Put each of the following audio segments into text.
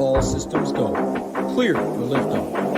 All systems go. Clear for liftoff.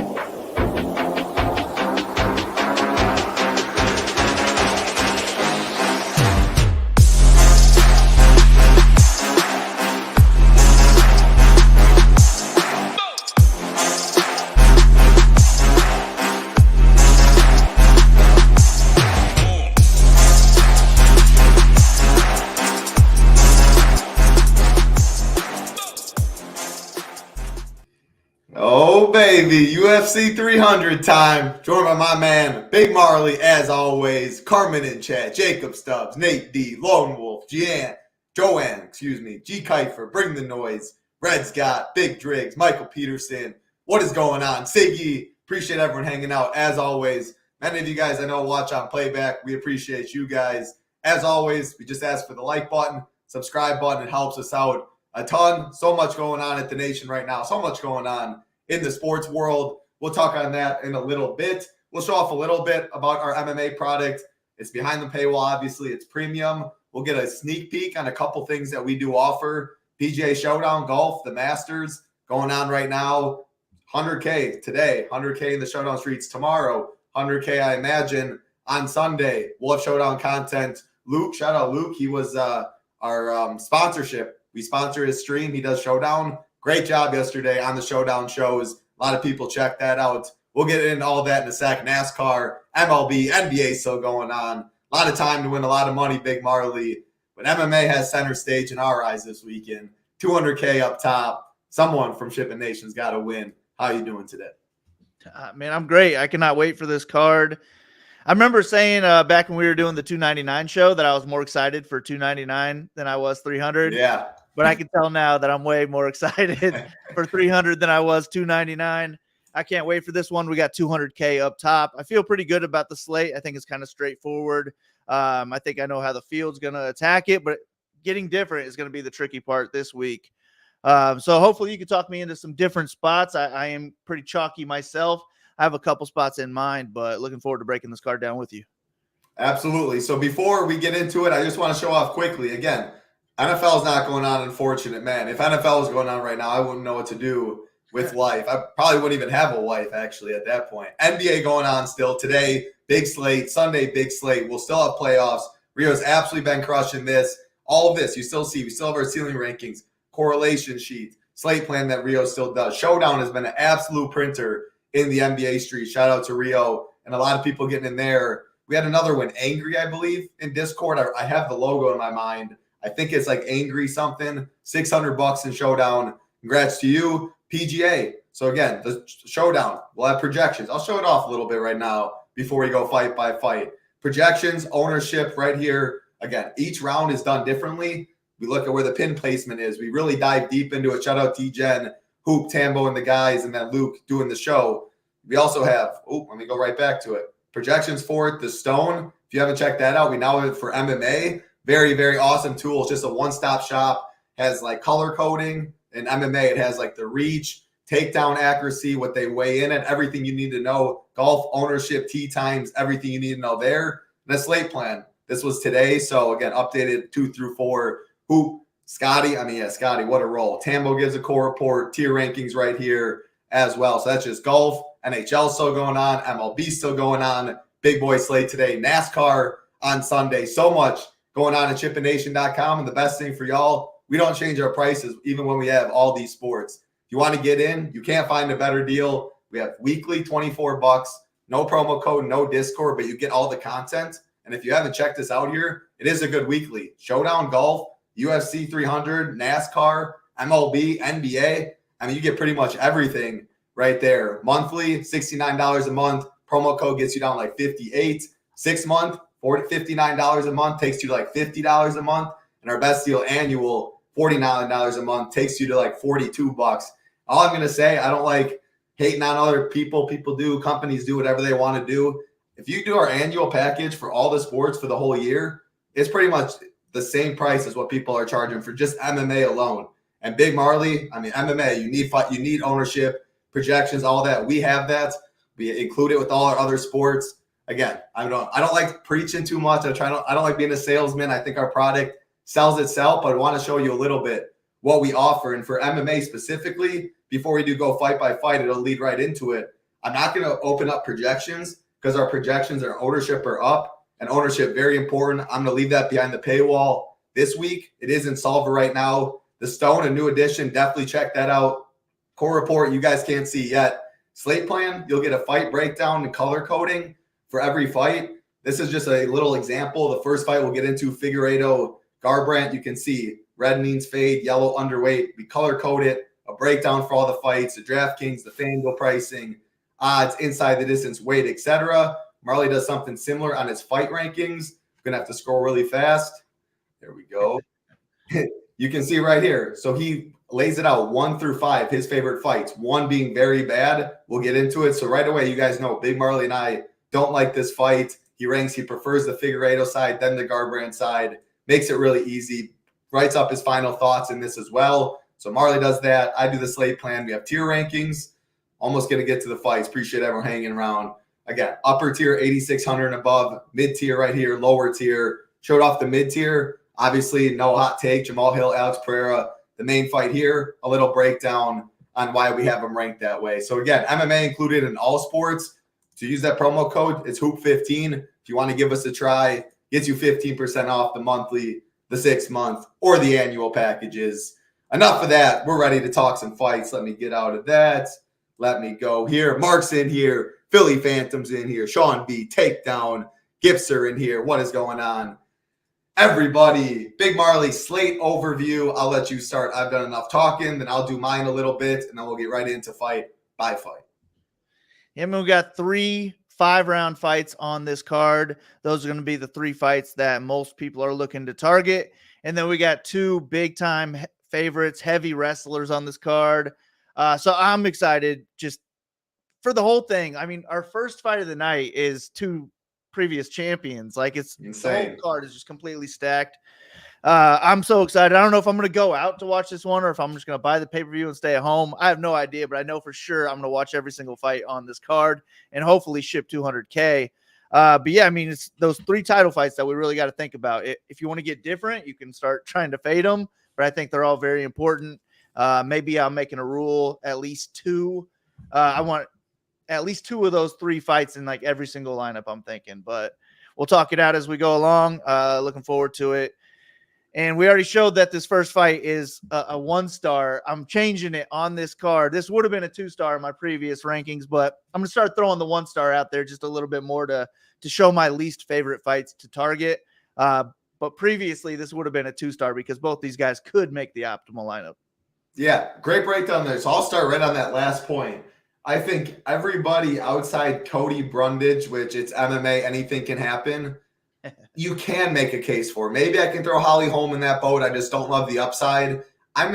Oh, baby, UFC 300 time. Joined by my man, Big Marley, as always. Carmen in chat, Jacob Stubbs, Nate D, Lone Wolf, Joanne, G. Kiefer, Bring the Noise, Red Scott, Big Driggs, Michael Peterson. What is going on? Siggy, appreciate everyone hanging out, as always. Many of you guys I know watch on playback. We appreciate you guys. As always, we just ask for the like button, subscribe button. It helps us out a ton. So much going on at the nation right now. So much going on in the sports world. We'll talk on that in a little bit. We'll show off a little bit about our MMA product. It's behind the paywall, obviously. It's premium. We'll get a sneak peek on a couple things that we do offer. PGA Showdown Golf, the Masters, going on right now. 100K today, 100K in the Showdown streets tomorrow, 100K, I imagine, on Sunday. We'll have Showdown content. Luke, shout out Luke. He was our sponsorship. We sponsor his stream. He does Showdown. Great job yesterday on the Showdown shows. A lot of people check that out. We'll get into all that in a sec. NASCAR, MLB, NBA still going on. A lot of time to win a lot of money, Big Marley. But MMA has center stage in our eyes this weekend. 200K up top. Someone from SHIPIT Nation's got to win. How you doing today? Man, I'm great. I cannot wait for this card. I remember saying back when we were doing the 299 show that I was more excited for 299 than I was 300. Yeah. But I can tell now that I'm way more excited for 300 than I was 299. I can't wait for this one. We got 200K up top. I feel pretty good about the slate. I think it's kind of straightforward. I think I know how the field's going to attack it, but getting different is going to be the tricky part this week. So hopefully you can talk me into some different spots. I am pretty chalky myself. I have a couple spots in mind, but looking forward to breaking this card down with you. Absolutely. So before we get into it, I just want to show off quickly. Again, NFL is not going on, unfortunate, man. If NFL was going on right now, I wouldn't know what to do with life. I probably wouldn't even have a wife, actually, at that point. NBA going on still today. Big slate. Sunday, big slate. We'll still have playoffs. Rio's absolutely been crushing this. All of this, you still see. We still have our ceiling rankings, correlation sheet, slate plan that Rio still does. Showdown has been an absolute printer in the NBA street. Shout out to Rio and a lot of people getting in there. We had another one, Angry, I believe, in Discord. I have the logo in my mind. I think it's like Angry something, $600 in Showdown. Congrats to you, PGA. So again, the Showdown, we'll have projections. I'll show it off a little bit right now before we go fight by fight. Projections, ownership right here. Again, each round is done differently. We look at where the pin placement is. We really dive deep into it. Shout out T-Gen, Hoop, Tambo, and the guys, and then Luke doing the show. We also have, let me go right back to it. Projections for it, the Stone. If you haven't checked that out, we now have it for MMA. Very, very awesome tool. It's just a one-stop shop. Has like color coding. In MMA, it has like the reach, takedown accuracy, what they weigh in at, everything you need to know. Golf ownership, tee times, everything you need to know there. And the slate plan. This was today. So again, updated 2 through 4. Hoop, Scotty, what a roll. Tambo gives a core report, tier rankings right here as well. So that's just golf. NHL still going on. MLB still going on. Big boy slate today. NASCAR on Sunday. So much going on at ShipItNation.com. And the best thing for y'all, we don't change our prices even when we have all these sports. If you want to get in, you can't find a better deal. We have weekly $24, no promo code, no Discord, but you get all the content. And if you haven't checked this out here, it is a good weekly. Showdown Golf, UFC 300, NASCAR, MLB, NBA. I mean, you get pretty much everything right there. Monthly, $69 a month. Promo code gets you down like $58. 6 month, $59 a month, takes you to like $50 a month. And our best deal annual, $49 a month, takes you to like $42. All I'm going to say, I don't like hating on other people. People do, companies do whatever they want to do. If you do our annual package for all the sports for the whole year, it's pretty much the same price as what people are charging for just MMA alone. And Big Marley, I mean, MMA, you need ownership, projections, all that. We have that. We include it with all our other sports. Again, I don't like preaching too much. I don't like being a salesman. I think our product sells itself, but I want to show you a little bit what we offer. And for MMA specifically, before we do go fight by fight, it'll lead right into it. I'm not going to open up projections because our projections and ownership are up, and ownership very important. I'm going to leave that behind the paywall this week. It is in Solver right now. The Stone, a new edition, definitely check that out. Core report, you guys can't see yet. Slate plan, you'll get a fight breakdown and color coding for every fight. This is just a little example. The first fight we'll get into, Figueiredo Garbrandt. You can see red means fade, yellow underweight. We color code it, a breakdown for all the fights, the DraftKings, the FanDuel pricing, odds, inside the distance, weight, etc. Marley does something similar on his fight rankings. I'm going to have to scroll really fast. There we go. You can see right here. So he lays it out 1 through 5, his favorite fights, 1 being very bad. We'll get into it. So right away, you guys know Big Marley and I don't like this fight. He prefers the Figueiredo side, then the Garbrandt side. Makes it really easy. Writes up his final thoughts in this as well. So Marley does that. I do the slate plan. We have tier rankings. Almost going to get to the fights. Appreciate everyone hanging around. Again, upper tier, 8,600 and above. Mid tier right here, lower tier. Showed off the mid tier. Obviously, no hot take. Jamal Hill, Alex Pereira. The main fight here, a little breakdown on why we have them ranked that way. So again, MMA included in all sports. To use that promo code, it's Hoop15. If you want to give us a try, gets you 15% off the monthly, the 6 month, or the annual packages. Enough of that. We're ready to talk some fights. Let me get out of that. Let me go here. Mark's in here. Philly Phantom's in here. Sean B, Takedown. Gipser in here. What is going on? Everybody, Big Marley slate overview. I'll let you start. I've done enough talking. Then I'll do mine a little bit, and then we'll get right into fight by fight. Yeah, we got 3 5-round fights on this card. Those are going to be the 3 fights that most people are looking to target. And then we got 2 big-time favorites, heavy wrestlers on this card. So I'm excited just for the whole thing. I mean, our first fight of the night is 2 previous champions. Like, it's insane. The whole card is just completely stacked. I'm so excited. I don't know if I'm going to go out to watch this one or if I'm just going to buy the pay-per-view and stay at home. I have no idea, but I know for sure I'm going to watch every single fight on this card and hopefully ship 200K. But yeah, I mean, it's those 3 title fights that we really got to think about. If you want to get different, you can start trying to fade them, but I think they're all very important. Maybe I'm making a rule, at least 2. I want at least 2 of those 3 fights in like every single lineup, I'm thinking, but we'll talk it out as we go along. Looking forward to it. And we already showed that this first fight is a 1-star. I'm changing it on this card. This would have been a 2-star in my previous rankings, but I'm going to start throwing the 1-star out there just a little bit more to show my least favorite fights to target. But previously, this would have been a 2-star because both these guys could make the optimal lineup. Yeah, great breakdown there. So I'll start right on that last point. I think everybody outside Cody Brundage, which it's MMA, anything can happen, you can make a case for. Maybe I can throw Holly Holm in that boat. I just don't love the upside. I'm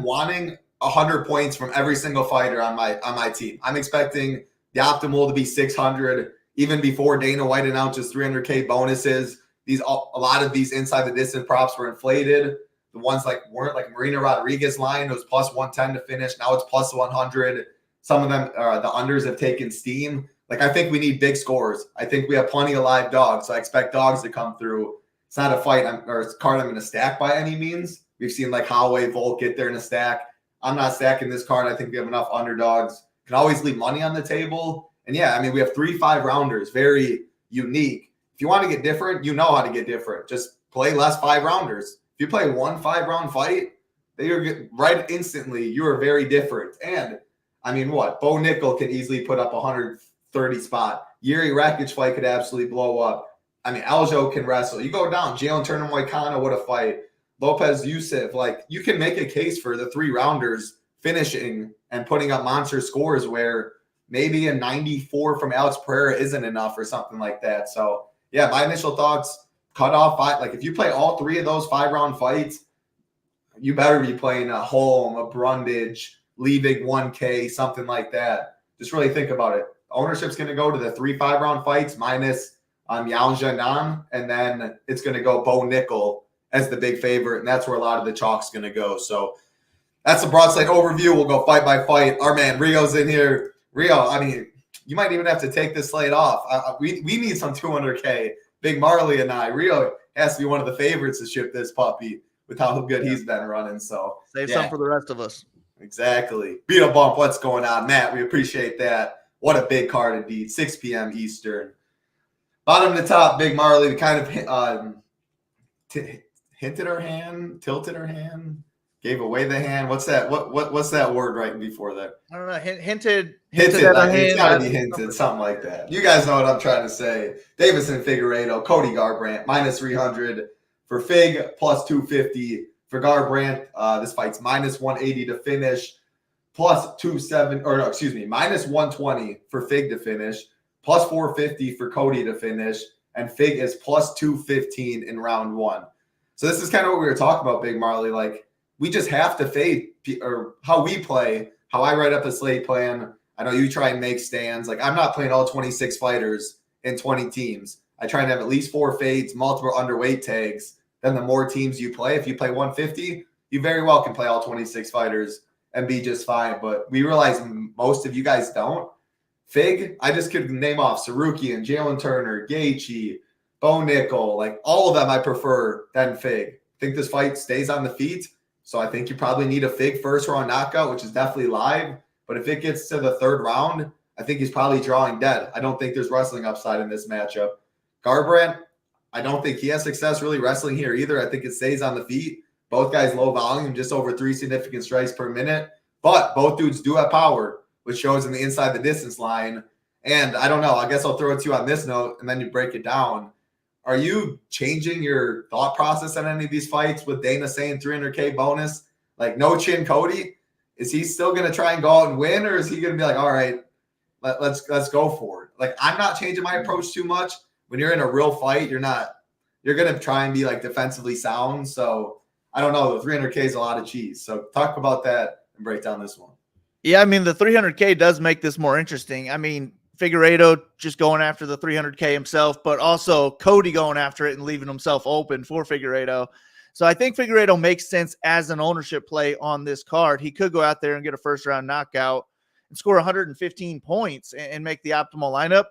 wanting 100 points from every single fighter on my team. I'm expecting the optimal to be 600. Even before Dana White announces 300K bonuses, a lot of these inside the distance props were inflated. The ones weren't like Marina Rodriguez line, it was plus 110 to finish. Now it's plus 100. Some of them, the unders have taken steam. Like, I think we need big scores. I think we have plenty of live dogs, so I expect dogs to come through. It's not a fight or a card I'm going to stack by any means. We've seen like Holloway, Volk get there in a stack. I'm not stacking this card. I think we have enough underdogs. Can always leave money on the table. And yeah, I mean, we have 3 5-rounders, very unique. If you want to get different, you know how to get different. Just play less 5-rounders. If you play 1 5-round fight, you're right instantly. You are very different. And I mean, what? Bo Nickel can easily put up 130 spot. Yuri Rakic fight could absolutely blow up. I mean, Aljo can wrestle. You go down. Jalen Turner Moicano, what a fight. Lopez Youssef. Like, you can make a case for the 3-rounders finishing and putting up monster scores where maybe a 94 from Alex Pereira isn't enough or something like that. So, yeah, my initial thoughts, cut off fight. Like, if you play all 3 of those 5-round fights, you better be playing a Holm, a Brundage, leaving 1K, something like that. Just really think about it. Ownership's going to go to the 3 5-round fights minus Yao Jianan, and then it's going to go Bo Nickel as the big favorite, and that's where a lot of the chalk's going to go. So that's the broad slate overview. We'll go fight by fight. Our man Rio's in here. Rio, I mean, you might even have to take this slate off. We need some 200K. Big Marley and I. Rio has to be one of the favorites to ship this puppy. with how good he's been running. So save some for the rest of us. Exactly. Beat a bump. What's going on, Matt? We appreciate that. What a big card indeed. 6 p.m. Eastern. Bottom to top, Big Marley. We kind of hinted our hand, tilted our hand, gave away the hand. What's that? What's that word right before that? I don't know. Hinted. Hinted. It's got to be hinted. Something like that. You guys know what I'm trying to say. Davison Figueiredo, Cody Garbrandt, -300 for Fig, +250 for Garbrandt. This fight's -180 to finish, -120 for Fig to finish, +450 for Cody to finish, and Fig is +215 in round 1. So this is kind of what we were talking about, Big Marley. Like, we just have to fade, or how we play, how I write up a slate plan. I know you try and make stands. Like, I'm not playing all 26 fighters in 20 teams. I try and have at least 4 fades, multiple underweight tags. Then the more teams you play, if you play 150, you very well can play all 26 fighters and be just fine. But we realize most of you guys don't. Fig, I just could name off Sarukian, Jalen Turner, Gaethje, Bo Nickel, like all of them I prefer than Fig. I think this fight stays on the feet, so I think you probably need a Fig first round knockout, which is definitely live. But if it gets to the 3rd round, I think he's probably drawing dead. I don't think there's wrestling upside in this matchup. Garbrandt, I don't think he has success really wrestling here either. I think it stays on the feet. Both guys low volume, just over 3 significant strikes per minute. But both dudes do have power, which shows in the inside the distance line. And I don't know. I guess I'll throw it to you on this note, and then you break it down. Are you changing your thought process on any of these fights with Dana saying 300K bonus? Like, no chin Cody? Is he still going to try and go out and win, or is he going to be like, all right, let's go for it? Like, I'm not changing my approach too much. When you're in a real fight, you're going to try and be like defensively sound. So I don't know. The 300K is a lot of cheese. So talk about that and break down this one. Yeah, I mean, the 300K does make this more interesting. I mean, Figueiredo just going after the 300K himself, but also Cody going after it and leaving himself open for Figueiredo. So I think Figueiredo makes sense as an ownership play on this card. He could go out there and get a first-round knockout and score 115 points and make the optimal lineup.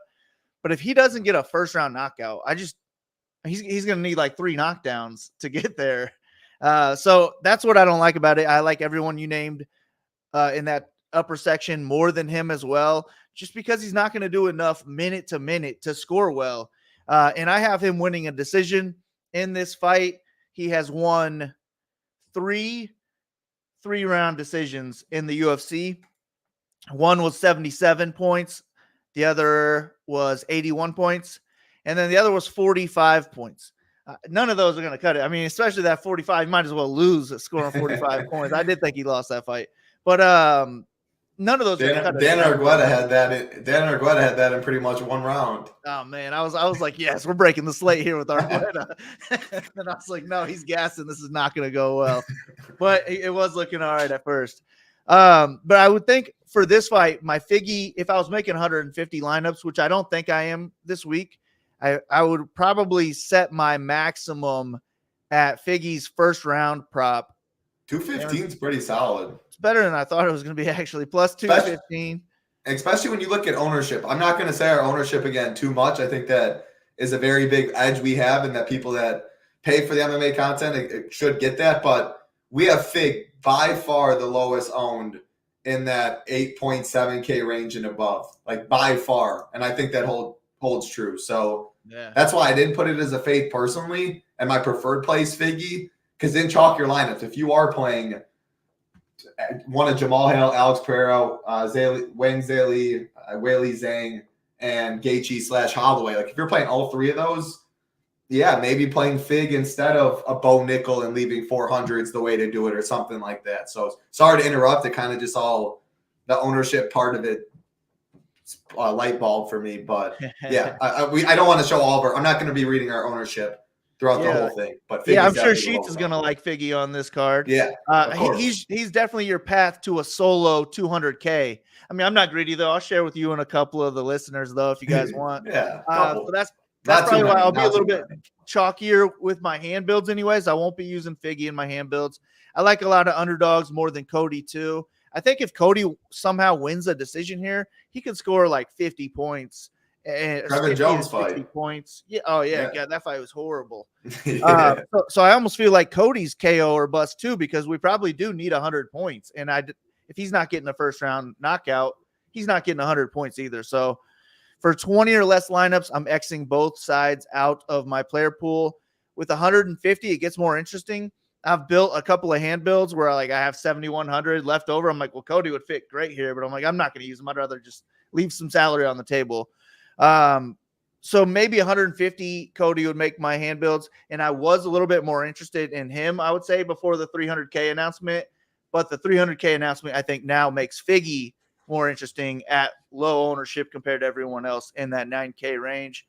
But if he doesn't get a first-round knockout, he's going to need like 3 knockdowns to get there. So that's what I don't like about it. I like everyone you named in that upper section more than him as well, just because he's not going to do enough minute to minute to score well. And I have him winning a decision in this fight. He has won 3 3-round decisions in the UFC. One was 77 points. The other was 81 points. And then the other was 45 points. None of those are going to cut it. I mean, especially that 45, you might as well lose scoring 45 points. I did think he lost that fight. But none of those are going to cut it. Dan Argueta had that in pretty much 1 round. Oh, man. I was like, yes, we're breaking the slate here with Argueta. And I was like, no, he's gassing. This is not going to go well. But it was looking all right at first. But I would think for this fight, my Figgy, if I was making 150 lineups, which I don't think I am this week, I would probably set my maximum at Figgy's first round prop. 215 is pretty solid. It's better than I thought it was going to be, actually. Plus 215. Especially when you look at ownership. I'm not going to say our ownership again too much. I think that is a very big edge we have, and that people that pay for the MMA content it should get that. But we have Fig by far the lowest owned in that 8.7K range and above, like by far. And I think that holds true. So that's why I didn't put it as a fade personally. And my preferred play is Figgy, because then chalk your lineups. If you are playing one of Jamal Hill, Alex Pereira, Wang Zhili, Weili Zhang, and Gaethje / Holloway, like if you're playing all 3 of those, yeah, maybe playing Fig instead of a Bo Nickel and leaving 400s the way to do it or something like that. So sorry to interrupt. It kind of just all the ownership part of it light bulb for me. But yeah, I don't want to show all of our. I'm not going to be reading our ownership throughout the whole thing. But Figgy's I'm sure Sheets is going to like Figgy on this card. Yeah, he's definitely your path to a solo 200K. I mean, I'm not greedy though. I'll share with you and a couple of the listeners though, if you guys want. Yeah, so that's probably why I'll be a little bit chalkier with my hand builds anyways. I won't be using Figgy in my hand builds. I like a lot of underdogs more than Cody too. I think if Cody somehow wins a decision here, he could score like 50 points And Trevor Jones fight. points. Yeah. Oh yeah. Yeah. God, that fight was horrible. Yeah. So I almost feel like Cody's KO or bust too, because we probably do need 100 points. And if he's not getting a first round knockout, he's not getting 100 points either. So for 20 or less lineups, I'm Xing both sides out of my player pool. With 150, it gets more interesting. I've built a couple of hand builds where I have 7,100 left over. I'm like, well, Cody would fit great here, but I'm like, I'm not going to use him. I'd rather just leave some salary on the table. So maybe 150 Cody would make my hand builds. And I was a little bit more interested in him, I would say, before the 300K announcement. But the 300K announcement, I think, now makes Figgy more interesting at low ownership compared to everyone else in that 9K range.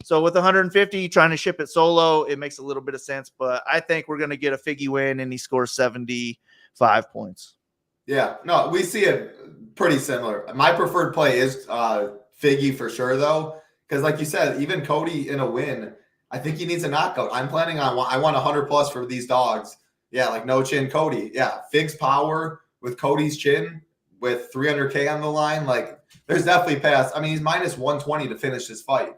So with 150, trying to ship it solo, it makes a little bit of sense. But I think we're going to get a Figgy win, and he scores 75 points. Yeah, no, we see it pretty similar. My preferred play is Figgy for sure, though, because like you said, even Cody in a win, I think he needs a knockout. I'm planning on I want 100 plus for these dogs. Yeah, like no chin Cody. Yeah, Fig's power with Cody's chin with 300K on the line. Like there's definitely pass. I mean, he's minus 120 to finish this fight.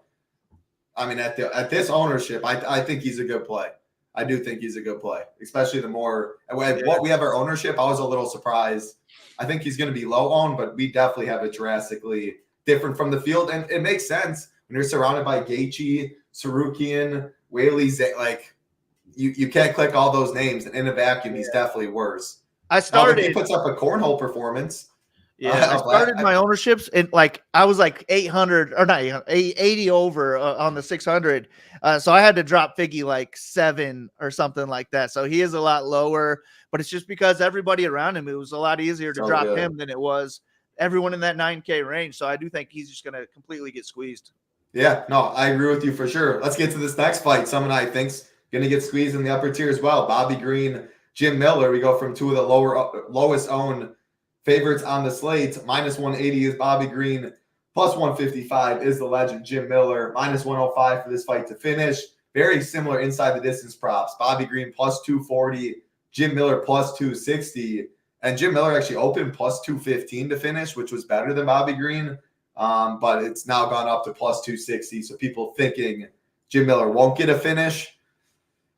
I mean, at this ownership, I think he's a good play. I do think he's a good play, especially the more what we have our ownership. I was a little surprised. I think he's going to be low owned, but we definitely have it drastically different from the field, and it makes sense when you're surrounded by Gaethje, Sarukian, Whaley. Like you can't click all those names, and in a vacuum, he's definitely worse. I started. He puts up a cornhole performance. Yeah, I started my ownerships and I was like 800 or not 800, 80 over on the 600. So I had to drop Figgy like 7 or something like that. So he is a lot lower, but it's just because everybody around him, it was a lot easier to drop him than it was everyone in that 9K range. So I do think he's just going to completely get squeezed. Yeah, no, I agree with you for sure. Let's get to this next fight. Someone I think's going to get squeezed in the upper tier as well. Bobby Green, Jim Miller. We go from two of the lowest owned favorites on the slate. Minus 180 is Bobby Green. Plus 155 is the legend Jim Miller. Minus 105 for this fight to finish. Very similar inside the distance props. Bobby Green plus 240. Jim Miller plus 260. And Jim Miller actually opened plus 215 to finish, which was better than Bobby Green. But it's now gone up to plus 260. So people thinking Jim Miller won't get a finish.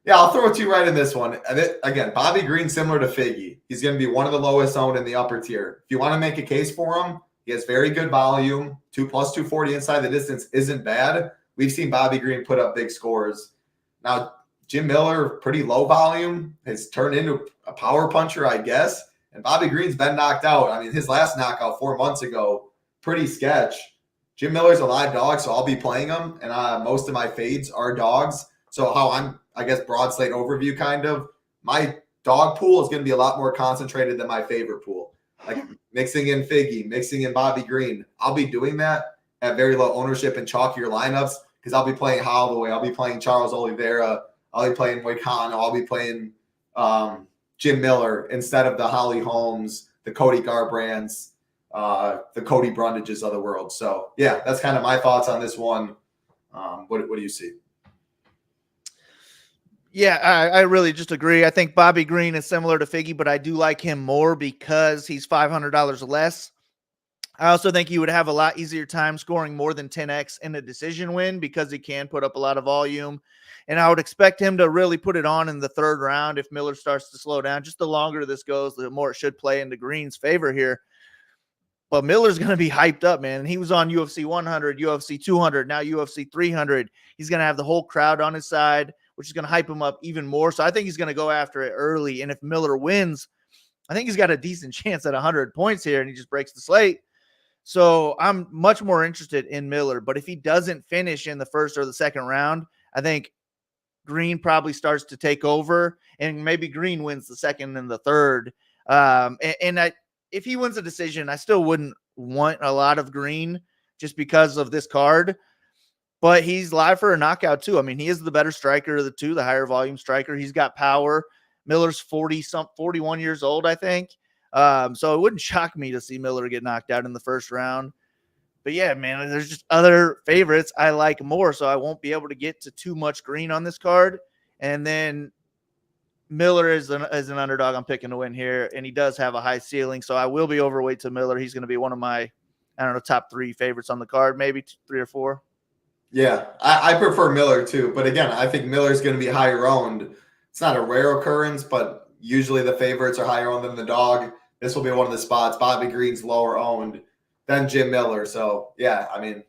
Yeah, I'll throw it to you right in this one. Again, Bobby Green, similar to Figgy. He's going to be one of the lowest owned in the upper tier. If you want to make a case for him, he has very good volume. Plus 240 inside the distance isn't bad. We've seen Bobby Green put up big scores. Now, Jim Miller, pretty low volume, has turned into a power puncher, I guess. And Bobby Green's been knocked out. I mean, his last knockout 4 months ago, pretty sketch. Jim Miller's a live dog, so I'll be playing him. And most of my fades are dogs. So how I'm, I guess, broad slate overview kind of, my dog pool is going to be a lot more concentrated than my favorite pool. Like mixing in Figgy, mixing in Bobby Green. I'll be doing that at very low ownership and chalkier lineups because I'll be playing Holloway. I'll be playing Charles Oliveira. I'll be playing Moicano. I'll be playing Jim Miller instead of the Holly Holmes, the Cody Garbrands, the Cody Brundages of the world. So, yeah, that's kind of my thoughts on this one. What do you see? Yeah, I really just agree. I think Bobby Green is similar to Figgy, but I do like him more because he's $500 less. I also think he would have a lot easier time scoring more than 10x in a decision win because he can put up a lot of volume. And I would expect him to really put it on in the third round if Miller starts to slow down. Just the longer this goes, the more it should play into Green's favor here. But Miller's going to be hyped up, man. He was on UFC 100, UFC 200, now UFC 300. He's going to have the whole crowd on his side, which is going to hype him up even more. So I think he's going to go after it early. And if Miller wins, I think he's got a decent chance at 100 points here, and he just breaks the slate. So I'm much more interested in Miller. But if he doesn't finish in the first or the second round, I think Green probably starts to take over, and maybe Green wins the second and the third. If he wins a decision, I still wouldn't want a lot of Green just because of this card. But he's live for a knockout too. I mean, he is the better striker of the two, the higher volume striker. He's got power. Miller's 41 years old, I think. So it wouldn't shock me to see Miller get knocked out in the first round. But yeah, man, there's just other favorites I like more. So I won't be able to get to too much Green on this card. And then Miller is an underdog I'm picking to win here. And he does have a high ceiling. So I will be overweight to Miller. He's going to be one of my I don't know, top 3 favorites on the card, maybe 3 or 4. Yeah, I prefer Miller too. But again, I think Miller's going to be higher owned. It's not a rare occurrence, but usually the favorites are higher owned than the dog. This will be one of the spots. Bobby Green's lower owned than Jim Miller. So, yeah, I mean,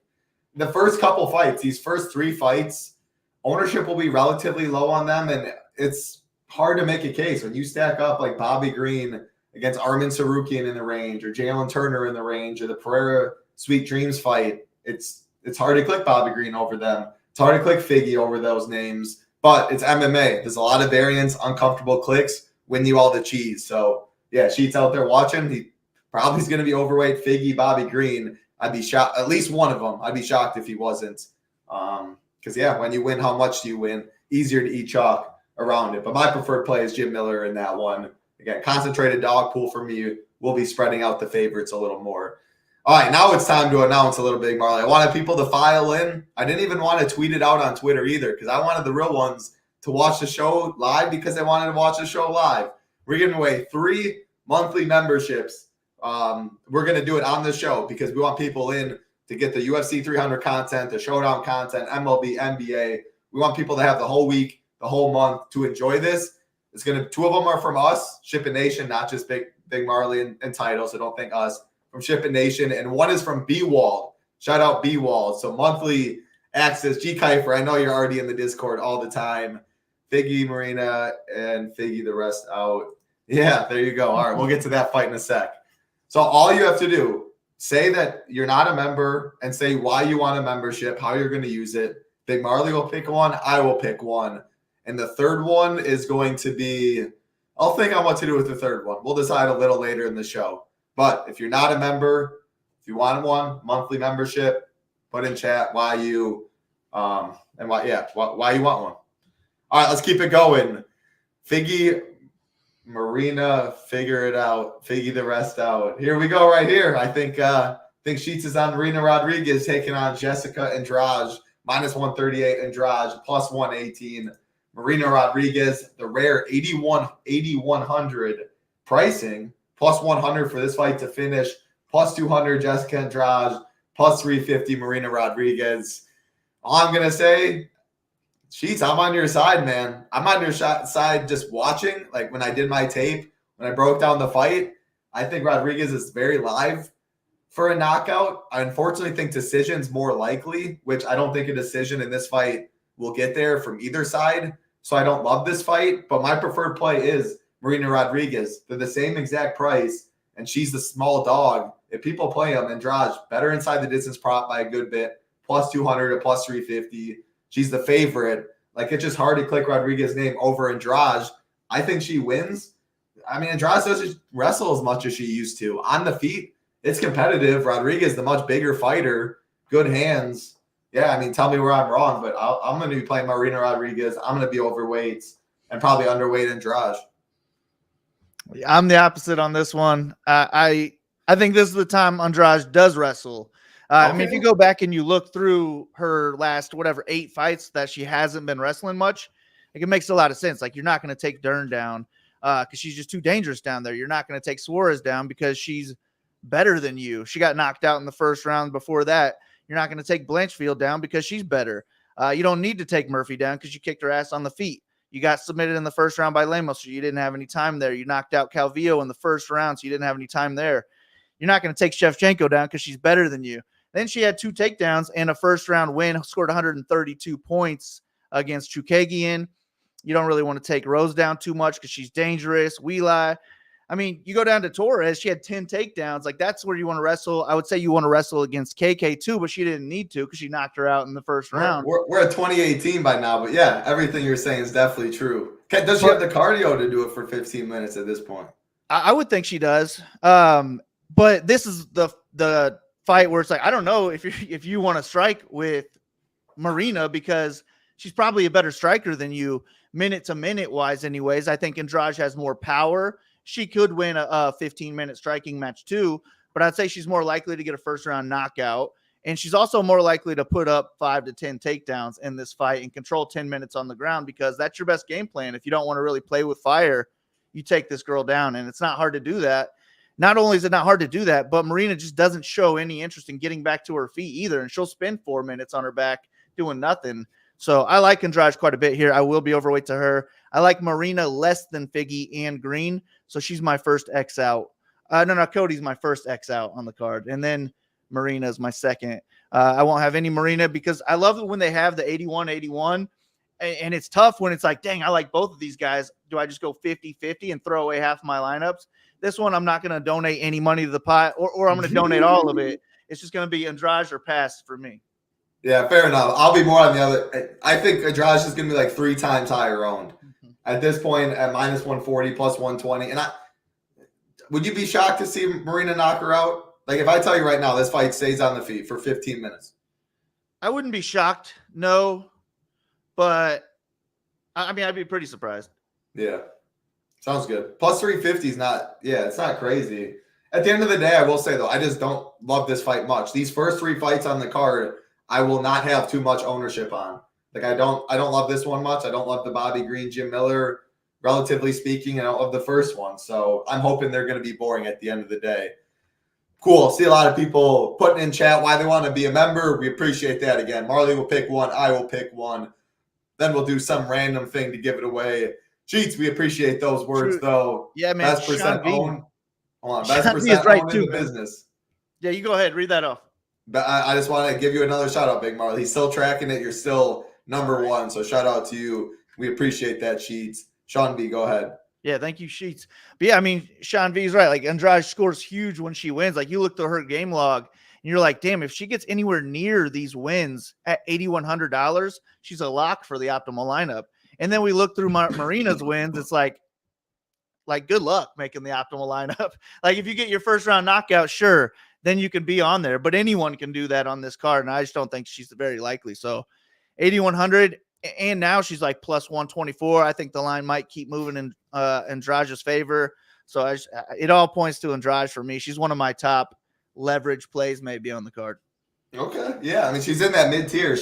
the first couple fights, these first 3 fights, ownership will be relatively low on them. And it's hard to make a case when you stack up like Bobby Green against Armin Sarukian in the range, or Jalen Turner in the range, or the Pereira Sweet Dreams fight. It's hard to click Bobby Green over them. It's hard to click Figgy over those names, but it's MMA. There's a lot of variance, uncomfortable clicks, win you all the cheese. So, yeah, Sheets out there watching. He probably is going to be overweight. Figgy, Bobby Green. I'd be shocked. At least one of them. I'd be shocked if he wasn't. Because, yeah, when you win, how much do you win? Easier to eat chalk around it. But my preferred play is Jim Miller in that one. Again, concentrated dog pool for me. We'll be spreading out the favorites a little more. All right, now it's time to announce a little big, Marley. I wanted people to file in. I didn't even want to tweet it out on Twitter either, because I wanted the real ones to watch the show live because they wanted to watch the show live. We're giving away 3 monthly memberships. We're going to do it on the show because we want people in to get the UFC 300 content, the Showdown content, MLB, NBA. We want people to have the whole week, the whole month to enjoy this. 2 of them are from us, SHIPIT Nation, not just Big Marley and Title, so don't think us. From SHIPIT Nation, and one is from B-Wald. Shout out B-Wald. So monthly access. G. Kiefer, I know you're already in the Discord all the time. Figgy, Marina, and Figgy the rest out. Yeah, there you go. All right, we'll get to that fight in a sec. So all you have to do, say that you're not a member and say why you want a membership, how you're going to use it. Big Marley will pick one. I will pick one. And the third one is going to be, I'll think on what to do with the third one. We'll decide a little later in the show. But if you're not a member, if you want one, monthly membership, put in chat why you why you want one. All right, let's keep it going. Figgy, Marina, figure it out. Figgy the rest out. Here we go right here. I think Sheets is on Marina Rodriguez taking on Jessica Andrade, -138 Andrade, +118. Marina Rodriguez, the rare 8,100 pricing. +100 for this fight to finish, +200 Jessica Andrade, +350 Marina Rodriguez. All I'm going to say, Sheets, I'm on your side, man. I'm on your side just watching. Like when I did my tape, when I broke down the fight, I think Rodriguez is very live for a knockout. I unfortunately think decision's more likely, which I don't think a decision in this fight will get there from either side. So I don't love this fight, but my preferred play is Marina Rodriguez. They're the same exact price, and she's the small dog. If people play them, Andrade, better inside the distance prop by a good bit, +200 to +350. She's the favorite. Like, it's just hard to click Rodriguez's name over Andrade. I think she wins. I mean, Andrade doesn't wrestle as much as she used to. On the feet, it's competitive. Rodriguez, the much bigger fighter, good hands. Yeah, I mean, tell me where I'm wrong, but I'm going to be playing Marina Rodriguez. I'm going to be overweight and probably underweight Andrade. I'm the opposite on this one. I think this is the time Andrade does wrestle. Okay. I mean, if you go back and you look through her last, 8 fights that she hasn't been wrestling much, like, it makes a lot of sense. Like, you're not going to take Dern down because she's just too dangerous down there. You're not going to take Suarez down because she's better than you. She got knocked out in the first round before that. You're not going to take Blanchfield down because she's better. You don't need to take Murphy down because you kicked her ass on the feet. You got submitted in the first round by Lemos, so you didn't have any time there. You knocked out Calvillo in the first round, so you didn't have any time there. You're not going to take Shevchenko down because she's better than you. Then she had 2 takedowns and a first-round win, scored 132 points against Chukagian. You don't really want to take Rose down too much because she's dangerous. Wheelie. I mean, you go down to Torres. She had 10 takedowns. Like, that's where you want to wrestle. I would say you want to wrestle against KK too, but she didn't need to because she knocked her out in the first round. We're at 2018 by now, but yeah, everything you're saying is definitely true. Does she have the cardio to do it for 15 minutes at this point? I would think she does. But this is the fight where it's like, I don't know if you want to strike with Marina because she's probably a better striker than you minute to minute wise anyways. I think Andrade has more power. She could win a 15-minute striking match too, but I'd say she's more likely to get a first-round knockout, and she's also more likely to put up 5 to 10 takedowns in this fight and control 10 minutes on the ground because that's your best game plan. If you don't want to really play with fire, you take this girl down, and it's not hard to do that. not only is it not hard to do that, but Marina just doesn't show any interest in getting back to her feet either. And she'll spend 4 minutes on her back doing nothing. So I like Andrade quite a bit here. I will be overweight to her. I like Marina less than Figgy and Green. So she's my first X out. No, Cody's my first X out on the card. And then Marina is my second. I won't have any Marina because I love it when they have the 81-81. And it's tough when it's like, dang, I like both of these guys. Do I just go 50-50 and throw away half my lineups? This one, I'm not going to donate any money to the pot, or I'm going to donate all of it. It's just going to be Andrade or pass for me. Yeah, fair enough. I'll be more on the other. I think Andrade is going to be like 3 times higher owned at this point at minus 140, plus 120. And would you be shocked to see Marina knock her out? Like if I tell you right now, this fight stays on the feet for 15 minutes. I wouldn't be shocked. No. But, I mean, I'd be pretty surprised. Yeah. Sounds good. Plus 350 is not, it's not crazy. At the end of the day, I will say, though, I just don't love this fight much. These first 3 fights on the card, I will not have too much ownership on. Like, I don't love this one much. I don't love the Bobby Green, Jim Miller, relatively speaking, of the first one. So I'm hoping they're going to be boring at the end of the day. Cool. See a lot of people putting in chat why they want to be a member. We appreciate that again. Marley will pick one. I will pick one. Then we'll do some random thing to give it away. Cheats, we appreciate those words, though. Yeah, man. Best percent owned. Hold on. Best Sean percent right owned too, in the man. business. Yeah, you go ahead. Read that off. But I just want to give you another shout out, Big Marley. He's still tracking it. You're still number 1. So shout out to you. We appreciate that, Cheats. Sean B, go ahead. Yeah, thank you, Sheets. But yeah, I mean, Sean V is right. Like Andrade scores huge when she wins. Like you look through her game log and you're like, damn, if she gets anywhere near these wins at $8,100, she's a lock for the optimal lineup. And then we look through Marina's wins. It's like good luck making the optimal lineup. Like if you get your first round knockout, sure, then you can be on there. But anyone can do that on this card, and I just don't think she's very likely. So 8,100, and now she's like plus 124. I think the line might keep moving in Andrade's favor. So it all points to Andrade for me. She's one of my top leverage plays maybe on the card. Okay. Yeah. I mean, she's in that mid tier.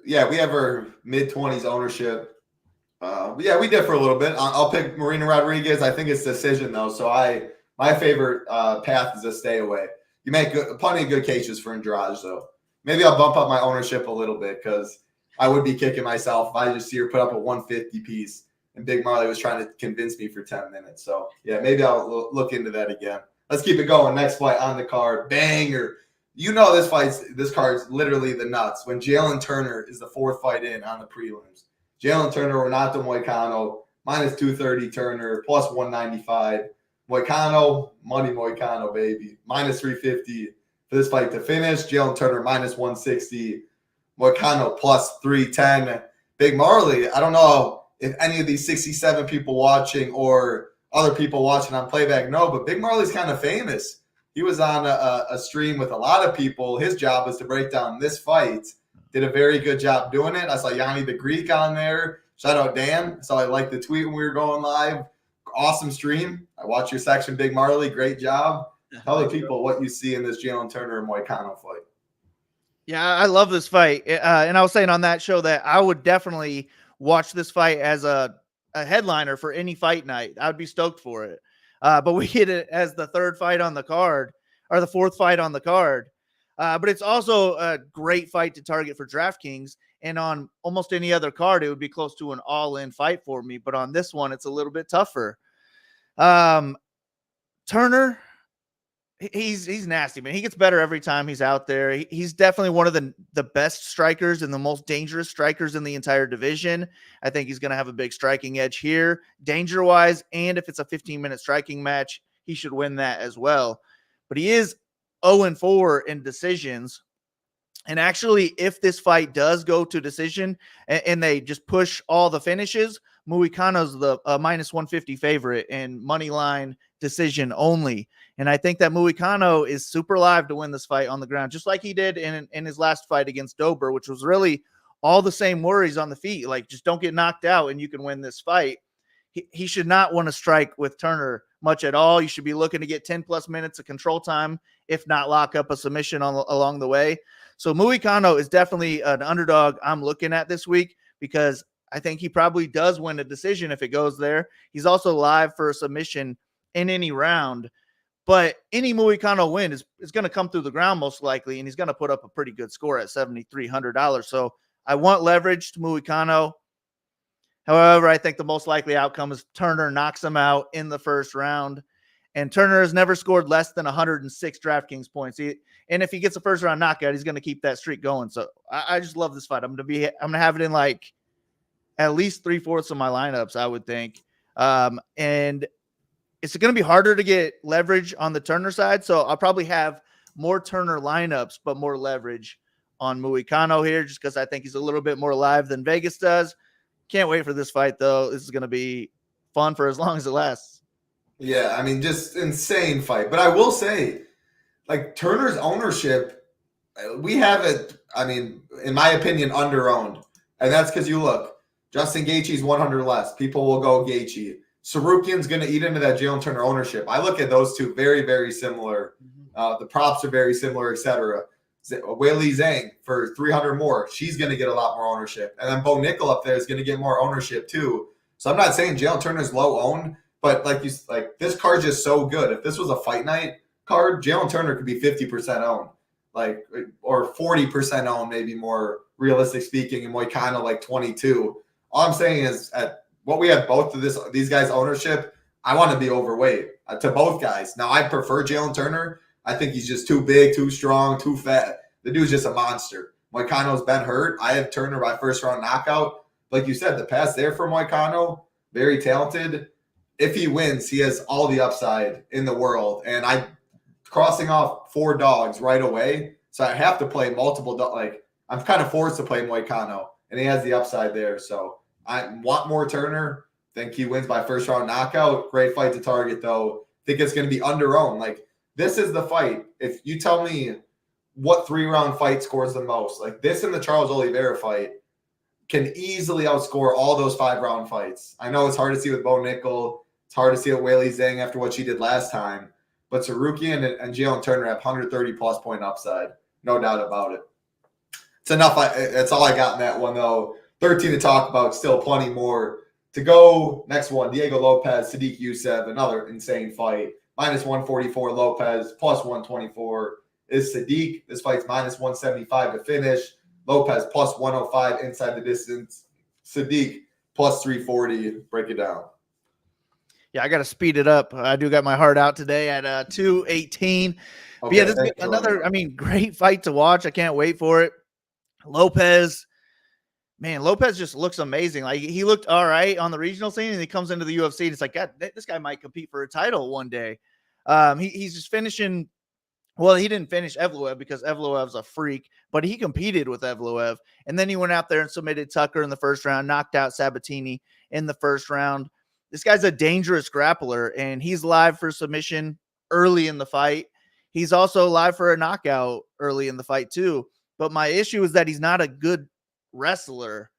We have her mid-20s ownership. We differ a little bit. I'll pick Marina Rodriguez. I think it's decision, though. So my favorite path is a stay away. You make plenty of good cases for Andrade, though. Maybe I'll bump up my ownership a little bit because I would be kicking myself if I just see her put up a 150 piece and Big Marley was trying to convince me for 10 minutes. So, yeah, maybe I'll look into that again. Let's keep it going. Next fight on the card. Banger. This card's literally the nuts. When Jalen Turner is the 4th fight in on the prelims. Jalen Turner, Renato Moicano, minus 230 Turner, plus 195. Moicano, money Moicano, baby. Minus 350 for this fight to finish. Jalen Turner, minus 160. Moicano, plus 310. Big Marley, I don't know if any of these 67 people watching or other people watching on playback know, but Big Marley's kind of famous. He was on a stream with a lot of people. His job was to break down this fight. Did a very good job doing it. I saw Yanni the Greek on there. Shout out Dan. So I liked the tweet when we were going live. Awesome stream. I watched your section, Big Marley. Great job. Tell the people what you see in this Jalen Turner and Moicano fight. Yeah, I love this fight. And I was saying on that show that I would definitely watch this fight as a headliner for any fight night. I would be stoked for it. But we hit it as the 3rd fight on the card, or the 4th fight on the card. But it's also a great fight to target for DraftKings. And on almost any other card, it would be close to an all-in fight for me. But on this one, it's a little bit tougher. Turner, he's nasty, man. He gets better every time he's out there. He's definitely one of the best strikers and the most dangerous strikers in the entire division. I think he's going to have a big striking edge here, danger-wise. And if it's a 15-minute striking match, he should win that as well. But he is 0-4 in decisions. And actually, if this fight does go to decision and they just push all the finishes, Moicano's the minus 150 favorite in money line decision only. And I think that Moicano is super live to win this fight on the ground, just like he did in his last fight against Dober, which was really all the same worries on the feet. Like, just don't get knocked out and you can win this fight. He should not want to strike with Turner much at all. You should be looking to get 10+ minutes of control time, if not lock up a submission along the way. So Moicano is definitely an underdog I'm looking at this week because I think he probably does win a decision if it goes there. He's also live for a submission in any round. But any Moicano win is going to come through the ground most likely, and he's going to put up a pretty good score at $7,300. So I want leverage to Moicano. However, I think the most likely outcome is Turner knocks him out in the first round. And Turner has never scored less than 106 DraftKings points. And if he gets a first round knockout, he's going to keep that streak going. So I just love this fight. I'm going to have it in like at least 3/4 of my lineups, I would think. And it's going to be harder to get leverage on the Turner side. So I'll probably have more Turner lineups, but more leverage on Moicano here, just because I think he's a little bit more alive than Vegas does. Can't wait for this fight, though. This is going to be fun for as long as it lasts. Yeah, I mean, just insane fight. But I will say, like, Turner's ownership, we have it, I mean, in my opinion, under-owned. And that's because you look, Justin Gaethje's 100 less. People will go Gaethje. Sarukian's going to eat into that Jalen Turner ownership. I look at those two very, very similar. The props are very similar, etc. Weili Zhang for 300 more. She's going to get a lot more ownership. And then Bo Nickel up there is going to get more ownership too. So I'm not saying Jalen Turner's low owned, but like this card's just so good. If this was a fight night card, Jalen Turner could be 50% owned, like, or 40% owned, maybe more realistic speaking, and Moicano like 22. All I'm saying is at what we have both of these guys' ownership, I want to be overweight to both guys. Now I prefer Jalen Turner. I think he's just too big, too strong, too fat. The dude's just a monster. Moicano's been hurt. I have Turner by first round knockout. Like you said, the pass there for Moicano, very talented. If he wins, he has all the upside in the world. And I'm crossing off 4 dogs right away. So I have to play multiple like I'm kind of forced to play Moicano, and he has the upside there. So I want more Turner. Think he wins by first round knockout. Great fight to target, though. Think it's going to be under-owned. Like, this is the fight. If you tell me what 3-round fight scores the most, like this and the Charles Oliveira fight can easily outscore all those 5-round fights. I know it's hard to see with Bo Nickel. It's hard to see with Weili Zhang after what she did last time. But Sarukian and Jalen Turner have 130-plus point upside. No doubt about it. It's enough. That's all I got in that one, though. 13 to talk about. Still plenty more to go. Next one, Diego Lopez, Sadiq Youssef, another insane fight. Minus 144 Lopez, plus 124 is Sadiq. This fight's minus 175 to finish. Lopez plus 105 inside the distance. Sadiq plus 340. Break it down. Yeah, I got to speed it up. I do got my heart out today at 218. Okay, yeah, this is another, great fight to watch. I can't wait for it. Lopez just looks amazing. Like, he looked all right on the regional scene, and he comes into the UFC, and it's like, God, this guy might compete for a title one day. He's just finishing. Well, he didn't finish Evloev because Evloev's a freak, but he competed with Evloev. And then he went out there and submitted Tucker in the first round, knocked out Sabatini in the first round. This guy's a dangerous grappler, and he's live for submission early in the fight. He's also live for a knockout early in the fight too. But my issue is that he's not a good wrestler.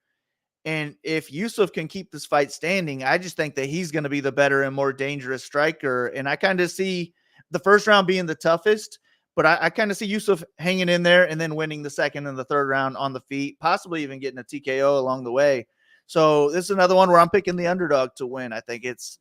And if Youssef can keep this fight standing, I just think that he's going to be the better and more dangerous striker. And I kind of see the first round being the toughest, but I kind of see Youssef hanging in there and then winning the second and the third round on the feet, possibly even getting a TKO along the way. So this is another one where I'm picking the underdog to win. I think it's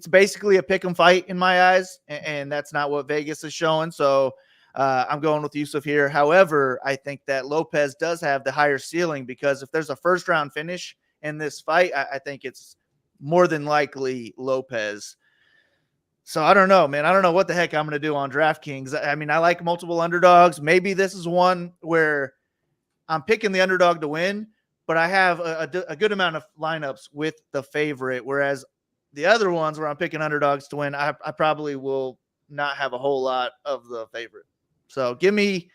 basically a pick 'em fight in my eyes, and that's not what Vegas is showing. So I'm going with Youssef here. However, I think that Lopez does have the higher ceiling, because if there's a first round finish in this fight, I think it's more than likely Lopez. So I don't know, man. I don't know what the heck I'm going to do on DraftKings. I like multiple underdogs. Maybe this is one where I'm picking the underdog to win, but I have a good amount of lineups with the favorite, whereas the other ones where I'm picking underdogs to win, I probably will not have a whole lot of the favorite. So give me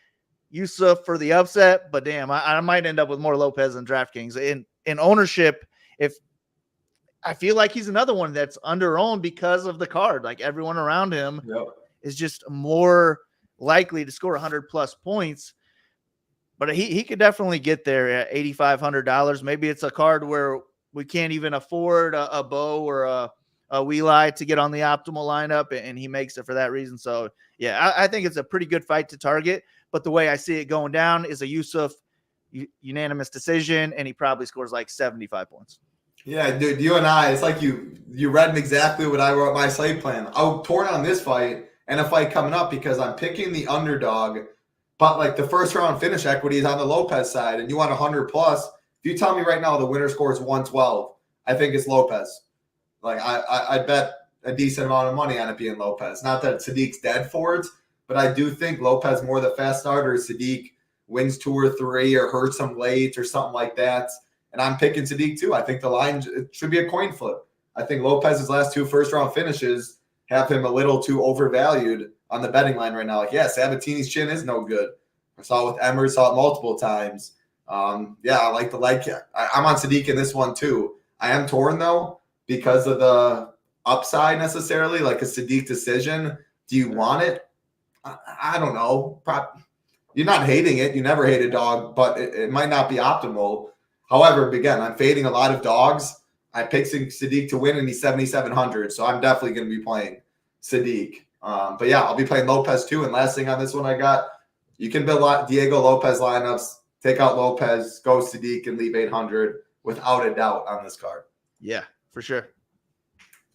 Youssef for the upset, but damn, I might end up with more Lopez than DraftKings. In ownership, if I feel like he's another one that's under-owned because of the card. Like, everyone around him is just more likely to score 100-plus points. But he could definitely get there at $8,500. Maybe it's a card where we can't even afford a Bo or a Weili to get on the optimal lineup, and he makes it for that reason. So, yeah, I think it's a pretty good fight to target. But the way I see it going down is a Youssef unanimous decision, and he probably scores like 75 points. Yeah, dude, you and I, it's like you read exactly what I wrote my slate plan. I'm torn on this fight and a fight coming up because I'm picking the underdog, but like the first round finish equity is on the Lopez side, and you want 100 plus. If you tell me right now the winner scores 112, I think it's Lopez. Like I bet a decent amount of money on it being Lopez. Not that Sadiq's dead for it, but I do think Lopez more the fast starter. Sadiq wins 2 or 3 or hurts him late or something like that. And I'm picking Sadiq too. I think the line it should be a coin flip. I think Lopez's last 2 first-round finishes have him a little too overvalued on the betting line right now. Like, yeah, Sabatini's chin is no good. I saw it with Emmer, saw it multiple times. Yeah, I like the leg kick. I'm on Sadiq in this one too. I am torn, though, because of the upside necessarily, like a Sadiq decision. Do you want it? I don't know. You're not hating it. You never hate a dog, but it might not be optimal. However, again, I'm fading a lot of dogs. I picked Sadiq to win, and he's 7,700, so I'm definitely going to be playing Sadiq. But yeah, I'll be playing Lopez too. And last thing on this one I got, you can build Diego Lopez lineups, take out Lopez, go Sadiq, and leave 800 without a doubt on this card. Yeah, for sure.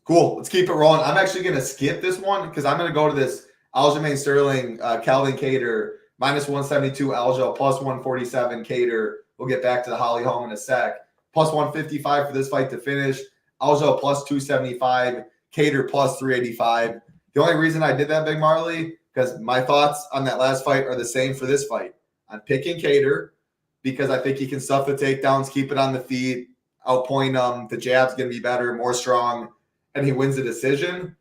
Cool. Let's keep it rolling. I'm actually going to skip this one because I'm going to go to this Aljamain Sterling, Calvin Kattar, minus 172 Aljo, plus 147 Kattar. We'll get back to the Holly Holm in a sec. Plus 155 for this fight to finish. Aljo plus 275. Kattar plus 385. The only reason I did that, Big Marley, because my thoughts on that last fight are the same for this fight. I'm picking Kattar because I think he can stuff the takedowns, keep it on the feet, outpoint him. The jab's going to be better, more strong, and he wins the decision.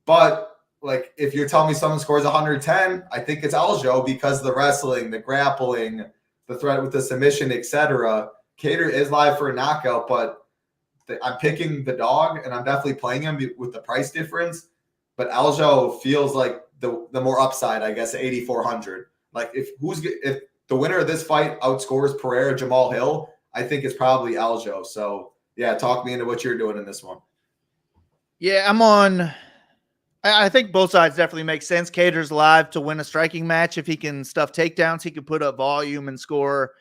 But like, if you're telling me someone scores 110, I think it's Aljo because the wrestling, the grappling, the threat with the submission, etc. Kattar is live for a knockout, but I'm picking the dog, and I'm definitely playing him with the price difference. But Aljo feels like the more upside, I guess, at 8,400. Like if the winner of this fight outscores Pereira, Jamal Hill, I think it's probably Aljo. So yeah, talk me into what you're doing in this one. Yeah, I'm on. I think both sides definitely make sense. Kattar's live to win a striking match. If he can stuff takedowns, he can put up volume and score,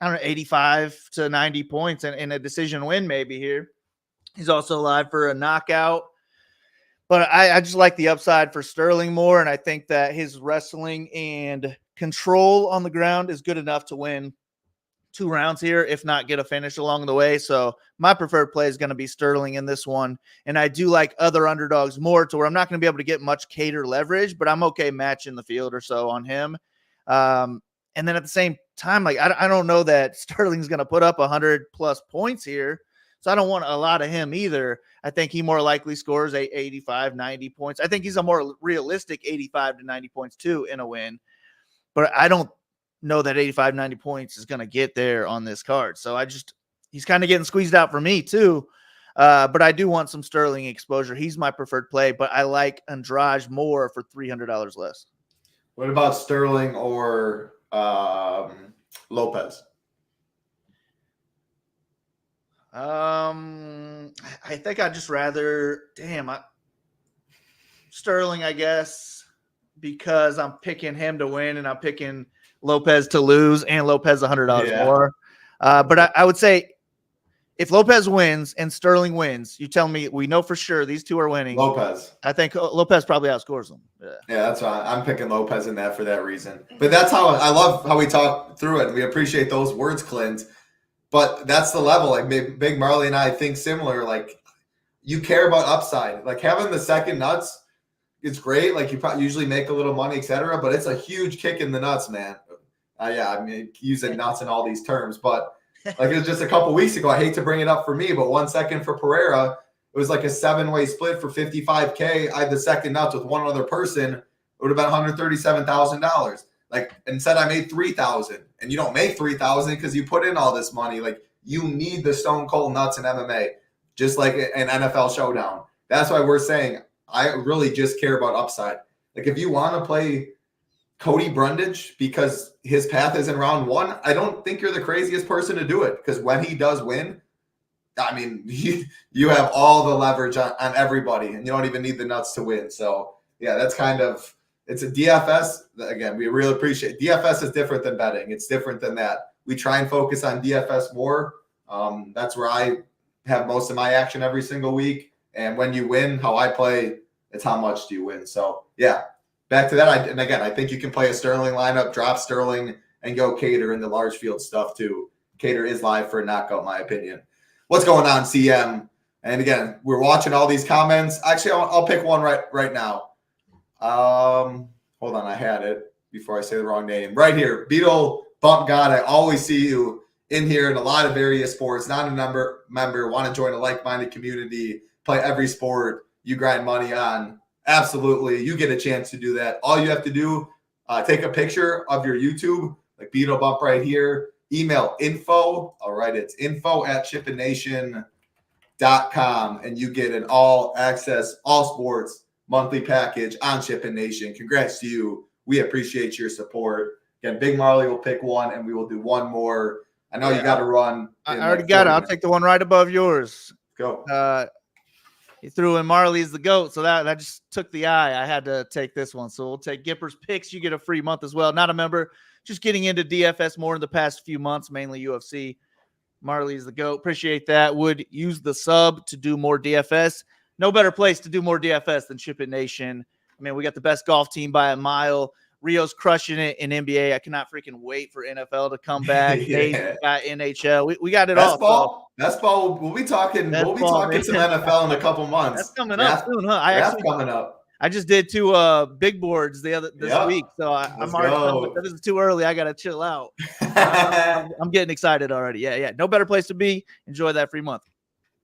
I don't know, 85 to 90 points and a decision win maybe here. He's also live for a knockout. But I just like the upside for Sterling more, and I think that his wrestling and control on the ground is good enough to win 2 rounds here, if not get a finish along the way. So my preferred play is going to be Sterling in this one. And I do like other underdogs more to where I'm not going to be able to get much Kattar leverage, but I'm okay matching the field or so on him. And then at the same time, like I don't know that Sterling's going to put up 100 plus points here. So I don't want a lot of him either. I think he more likely scores 85, 90 points. I think he's a more realistic 85 to 90 points too in a win. But I don't know that 85, 90 points is going to get there on this card. So he's kind of getting squeezed out for me too. But I do want some Sterling exposure. He's my preferred play, but I like Andrade more for $300 less. What about Sterling or Lopez? I think I'd just rather, Sterling, I guess, because I'm picking him to win and I'm picking Lopez to lose and Lopez $100 more. But I would say if Lopez wins and Sterling wins, you tell me we know for sure these two are winning. Lopez. I think Lopez probably outscores them. Yeah, that's why I'm picking Lopez in that for that reason. But that's how I love how we talk through it. We appreciate those words, Clint. But that's the level. Like Big Marley and I think similar. Like you care about upside. Like having the second nuts, it's great. Like you probably usually make a little money, etc. But it's a huge kick in the nuts, man. Yeah, I mean using nuts in all these terms, but like it was just a couple weeks ago. I hate to bring it up for me, but 1 second for Pereira, it was like a 7-way split for $55K. I had the second nuts with one other person. It would have been $137,000. Like instead, I made $3,000, and you don't make $3,000 because you put in all this money. Like you need the stone cold nuts in MMA, just like an NFL showdown. That's why we're saying I really just care about upside. Like if you want to play Cody Brundage because his path is in round 1, I don't think you're the craziest person to do it because when he does win, I mean, you have all the leverage on everybody, and you don't even need the nuts to win. So yeah, that's kind of. It's a DFS. Again, we really appreciate DFS is different than betting. It's different than that. We try and focus on DFS more. That's where I have most of my action every single week. And when you win, how I play, it's how much do you win. So, yeah, back to that. And again, I think you can play a Sterling lineup, drop Sterling, and go Cater in the large field stuff too. Cater is live for a knockout, in my opinion. What's going on, CM? And again, we're watching all these comments. Actually, I'll pick one right now. Hold on, I had it before I say the wrong name. Right here, Beetle Bump God. I always see you in here in a lot of various sports. Not a member, want to join a like-minded community, play every sport you grind money on. Absolutely, you get a chance to do that. All you have to do, take a picture of your YouTube, like Beetle Bump right here. Email info. All right, it's info@ShipItNation.com, and you get an all-access, all-sports monthly package on Shipping Nation. Congrats to you. We appreciate your support. Again, Big Marley will pick one, and we will do one more. I know you got to run. I already got it. I'll take the one right above yours. Go. He threw in Marley's the GOAT, so that just took the eye. I had to take this one. So we'll take Gipper's picks. You get a free month as well. Not a member, just getting into DFS more in the past few months, mainly UFC. Marley's the GOAT. Appreciate that. Would use the sub to do more DFS. No better place to do more DFS than Ship It Nation. I mean, we got the best golf team by a mile. Rio's crushing it in NBA. I cannot freaking wait for NFL to come back. Yeah. Got NHL. We got it Best all. Best ball. We'll be talking. Best We'll be ball, talking man. some NFL in a couple months. That's coming up soon, huh? Coming up. I just did 2 big boards this week, so I'm already. This is too early. I gotta chill out. I'm getting excited already. Yeah. No better place to be. Enjoy that free month.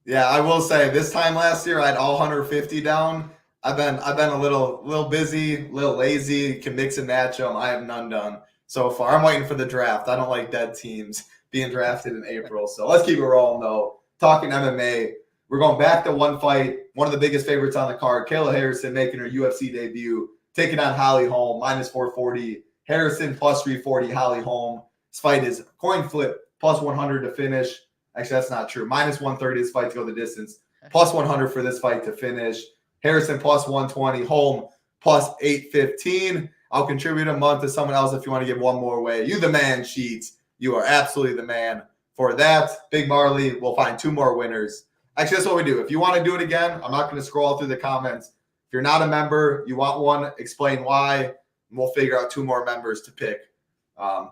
Yeah, I will say this time last year I had all 150 down. I've been a little busy, a little lazy. Can mix and match them. I have none done so far. I'm waiting for the draft. I don't like dead teams being drafted in April. So let's keep it rolling though. Talking MMA, we're going back to one fight. One of the biggest favorites on the card, Kayla Harrison making her UFC debut, taking on Holly Holm, minus 440. Harrison plus 340. Holly Holm. This fight is coin flip plus 100 to finish. Actually, that's not true. Minus 130 this fight to go the distance. Plus 100 for this fight to finish. Harrison plus 120. Holm plus 815. I'll contribute a month to someone else if you want to give one more away. You the man, Sheets. You are absolutely the man for that. Big Marley, we'll find 2 more winners. Actually, that's what we do. If you want to do it again, I'm not going to scroll through the comments. If you're not a member, you want one, explain why, and we'll figure out 2 more members to pick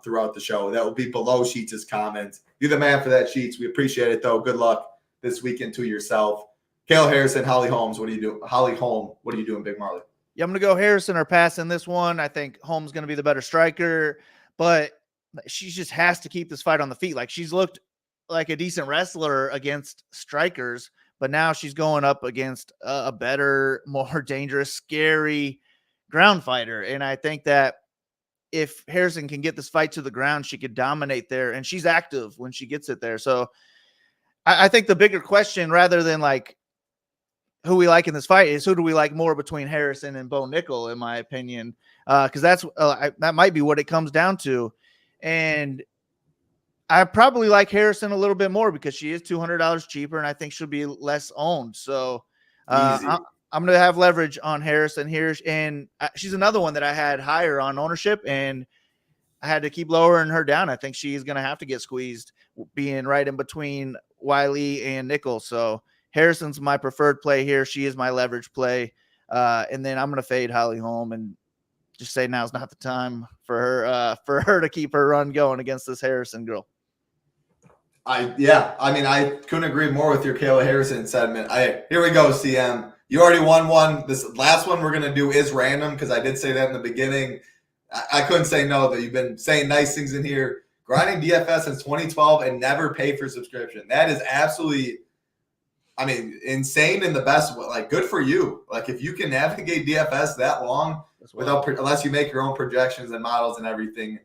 throughout the show. That will be below Sheets' comments. You're the man for that, Sheets. We appreciate it, though. Good luck this weekend to yourself. Kayla Harrison, Holly Holmes, what are you doing? Holly Holm, what are you doing, Big Marley? Yeah, I'm going to go Harrison or pass in this one. I think Holmes going to be the better striker, but she just has to keep this fight on the feet. Like, she's looked like a decent wrestler against strikers, but now she's going up against a better, more dangerous, scary ground fighter. And I think that if Harrison can get this fight to the ground, she could dominate there, and she's active when she gets it there. So I think the bigger question, rather than like who we like in this fight, is who do we like more between Harrison and Bo Nickel, in my opinion, because that's that might be what it comes down to. And I probably like Harrison a little bit more because she is $200 cheaper, and I think she'll be less owned. So I'm going to have leverage on Harrison here, and she's another one that I had higher on ownership, and I had to keep lowering her down. I think she's going to have to get squeezed, being right in between Wiley and Nickel. So Harrison's my preferred play here. She is my leverage play. And then I'm going to fade Holly Holm and just say now's not the time for her to keep her run going against this Harrison girl. I couldn't agree more with your Kayla Harrison sentiment. Here we go, CM. You already won one. This last one we're going to do is random because I did say that in the beginning. I couldn't say no, though. You've been saying nice things in here. Grinding DFS since 2012 and never pay for subscription. That is absolutely, insane in the best way. Like, good for you. Like, if you can navigate DFS that long unless you make your own projections and models and everything.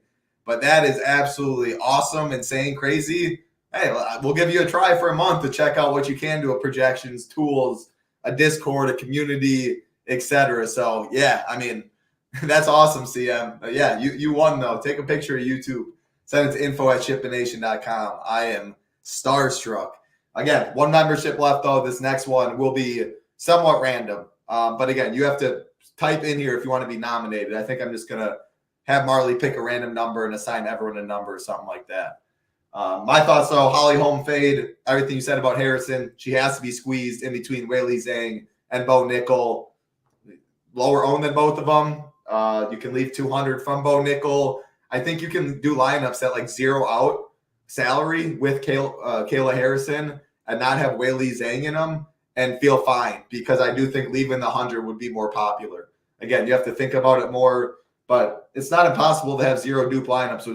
But that is absolutely awesome, insane, crazy. Hey, we'll give you a try for a month to check out what you can do with projections, tools, a Discord, a community, etc. So, yeah, that's awesome, CM. You won, though. Take a picture of YouTube. Send it to info@shipination.com. I am starstruck. Again, one membership left, though. This next one will be somewhat random. But, again, you have to type in here if you want to be nominated. I think I'm just going to have Marley pick a random number and assign everyone a number or something like that. My thoughts, though, Holly Holm fade. Everything you said about Harrison, she has to be squeezed in between Weili Zhang and Bo Nickel. Lower owned than both of them. You can leave 200 from Bo Nickel. I think you can do lineups at like 0 out salary with Kayla Harrison and not have Weili Zhang in them and feel fine, because I do think leaving the 100 would be more popular. Again, you have to think about it more, but it's not impossible to have 0 dupe lineups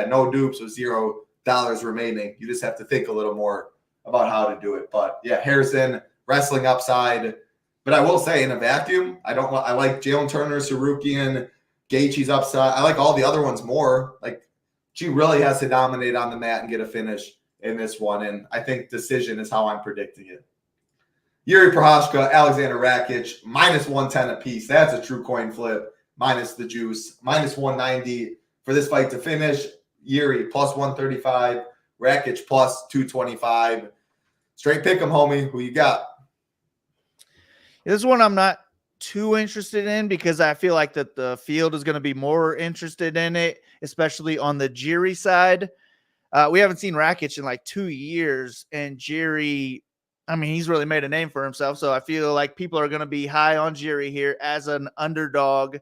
no dupes with $0 remaining. You just have to think a little more about how to do it. But yeah, Harrison, wrestling upside. But I will say, in a vacuum, I like Jalen Turner, Sarukian, Gaethje's upside. I like all the other ones more. Like, she really has to dominate on the mat and get a finish in this one. And I think decision is how I'm predicting it. Yuri Prochazka, Alexander Rakic, -110 apiece. That's a true coin flip. Minus the juice. -190 for this fight to finish. Yuri +135. Rakic +225. Straight pick 'em, homie. Who you got? This one I'm not too interested in, because I feel like that the field is going to be more interested in it, especially on the Jiri side. We haven't seen Rakic in like 2 years, and Jiri, I mean, he's really made a name for himself. So I feel like people are going to be high on Jiri here as an underdog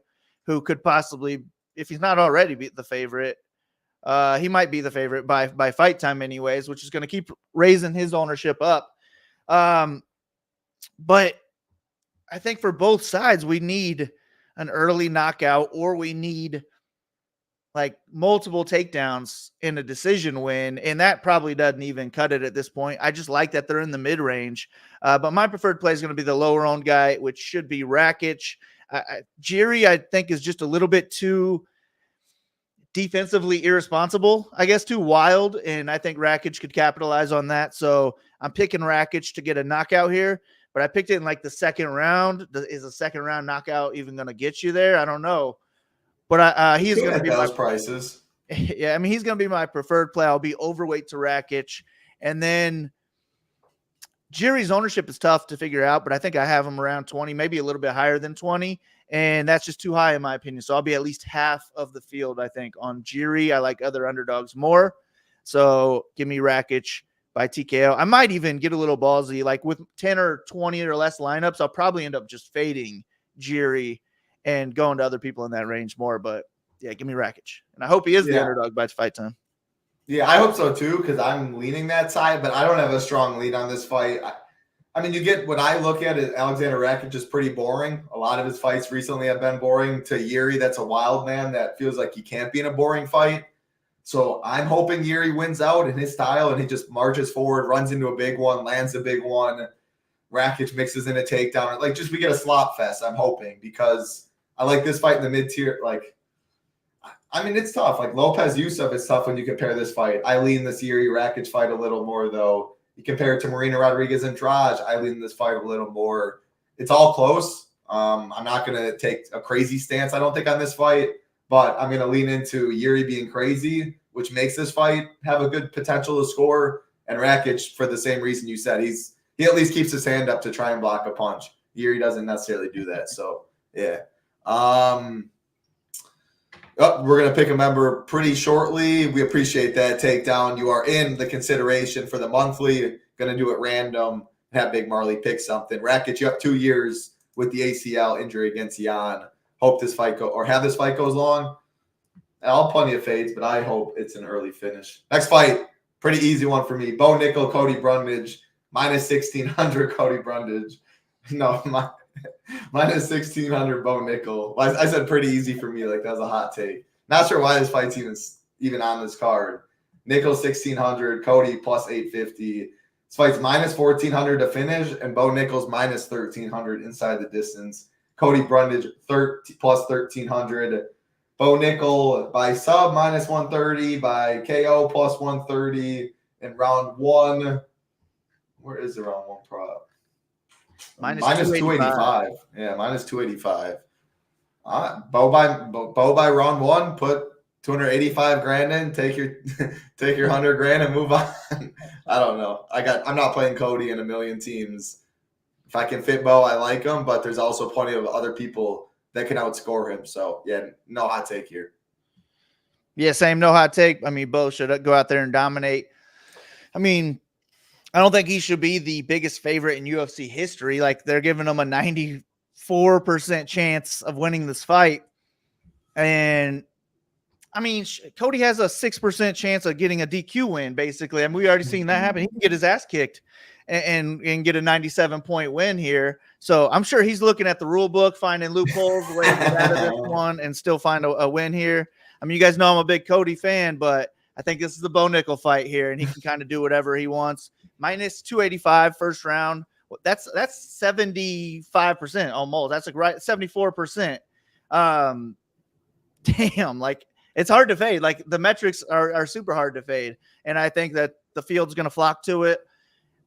who could possibly, if he's not already the favorite, he might be the favorite by fight time anyways, which is going to keep raising his ownership up. But I think for both sides, we need an early knockout, or we need like multiple takedowns in a decision win. And that probably doesn't even cut it at this point. I just like that they're in the mid range. But my preferred play is going to be the lower owned guy, which should be Rakic. Jiri, I think, is just a little bit too defensively irresponsible, I guess, too wild. And I think Rakic could capitalize on that. So I'm picking Rakic to get a knockout here. But I picked it in like the second round. Is a second round knockout even going to get you there? I don't know. But he's going to be those prices. Yeah, I mean, he's going to be my preferred play. I'll be overweight to Rakic. And then Jiri's ownership is tough to figure out, but I think I have him around 20, maybe a little bit higher than 20. And that's just too high in my opinion. So I'll be at least half of the field, I think, on Jiri. I like other underdogs more. So give me Rakic by TKO. I might even get a little ballsy, like with 10 or 20 or less lineups. I'll probably end up just fading Jiri and going to other people in that range more. But yeah, give me Rakic. And I hope he is the underdog by fight time. Yeah, I hope so too, because I'm leaning that side, but I don't have a strong lead on this fight. I mean, you get what I look at is Alexander Rakic is pretty boring. A lot of his fights recently have been boring. To Yuri, that's a wild man that feels like he can't be in a boring fight. So I'm hoping Yuri wins out in his style and he just marches forward, runs into a big one, lands a big one. Rakic mixes in a takedown. Like, just we get a slop fest, I'm hoping, because I like this fight in the mid-tier. Like, I mean, it's tough. Like, Lopez Yusuf is tough when you compare this fight. I lean this Yuri Rakic fight a little more, though. You compare it to Marina Rodriguez and Andrade, I lean this fight a little more. It's all close. I'm not going to take a crazy stance, I don't think, on this fight, but I'm going to lean into Yuri being crazy, which makes this fight have a good potential to score. And Rakic, for the same reason you said, he at least keeps his hand up to try and block a punch. Yuri doesn't necessarily do that. So, yeah. We're going to pick a member pretty shortly. We appreciate that takedown. You are in the consideration for the monthly. Going to do it random. Have Big Marley pick something. Rakic, you have 2 years with the ACL injury against Jan. Hope this fight have this fight goes long. I'll have plenty of fades, but I hope it's an early finish. Next fight, pretty easy one for me. Bo Nickel, Cody Brundage, -1600 Cody Brundage. No, -1600 Bo Nickel. I said pretty easy for me. Like, that was a hot take. Not sure why this fight's even on this card. Nickel 1600, Cody +850. This fight's -1400 to finish, and Bo Nickel's -1300 inside the distance. Cody Brundage +1300. Bo Nickel by sub -130, by KO +130 in round one. Where is the round one prop? -285. Yeah, -285. Bo by round one, put 285 grand in, take your 100 grand and move on. I don't know. I'm not playing Cody in a million teams. If I can fit Bo, I like him, but there's also plenty of other people that can outscore him. So yeah, no hot take here. Yeah, same. No hot take. I mean, Bo should go out there and dominate. I mean, I don't think he should be the biggest favorite in UFC history. Like, they're giving him a 94% chance of winning this fight. And I mean, Cody has a 6% chance of getting a DQ win, basically. I mean, we already seen that happen. He can get his ass kicked and get a 97-point win here. So I'm sure he's looking at the rule book, finding loopholes, ways to get out of this one and still find a win here. I mean, you guys know I'm a big Cody fan, but I think this is the Bo Nickel fight here, and he can kind of do whatever he wants. Minus 285 first round. That's 75% almost. That's like right 74%. Damn, like it's hard to fade. Like the metrics are super hard to fade, and I think that the field's going to flock to it.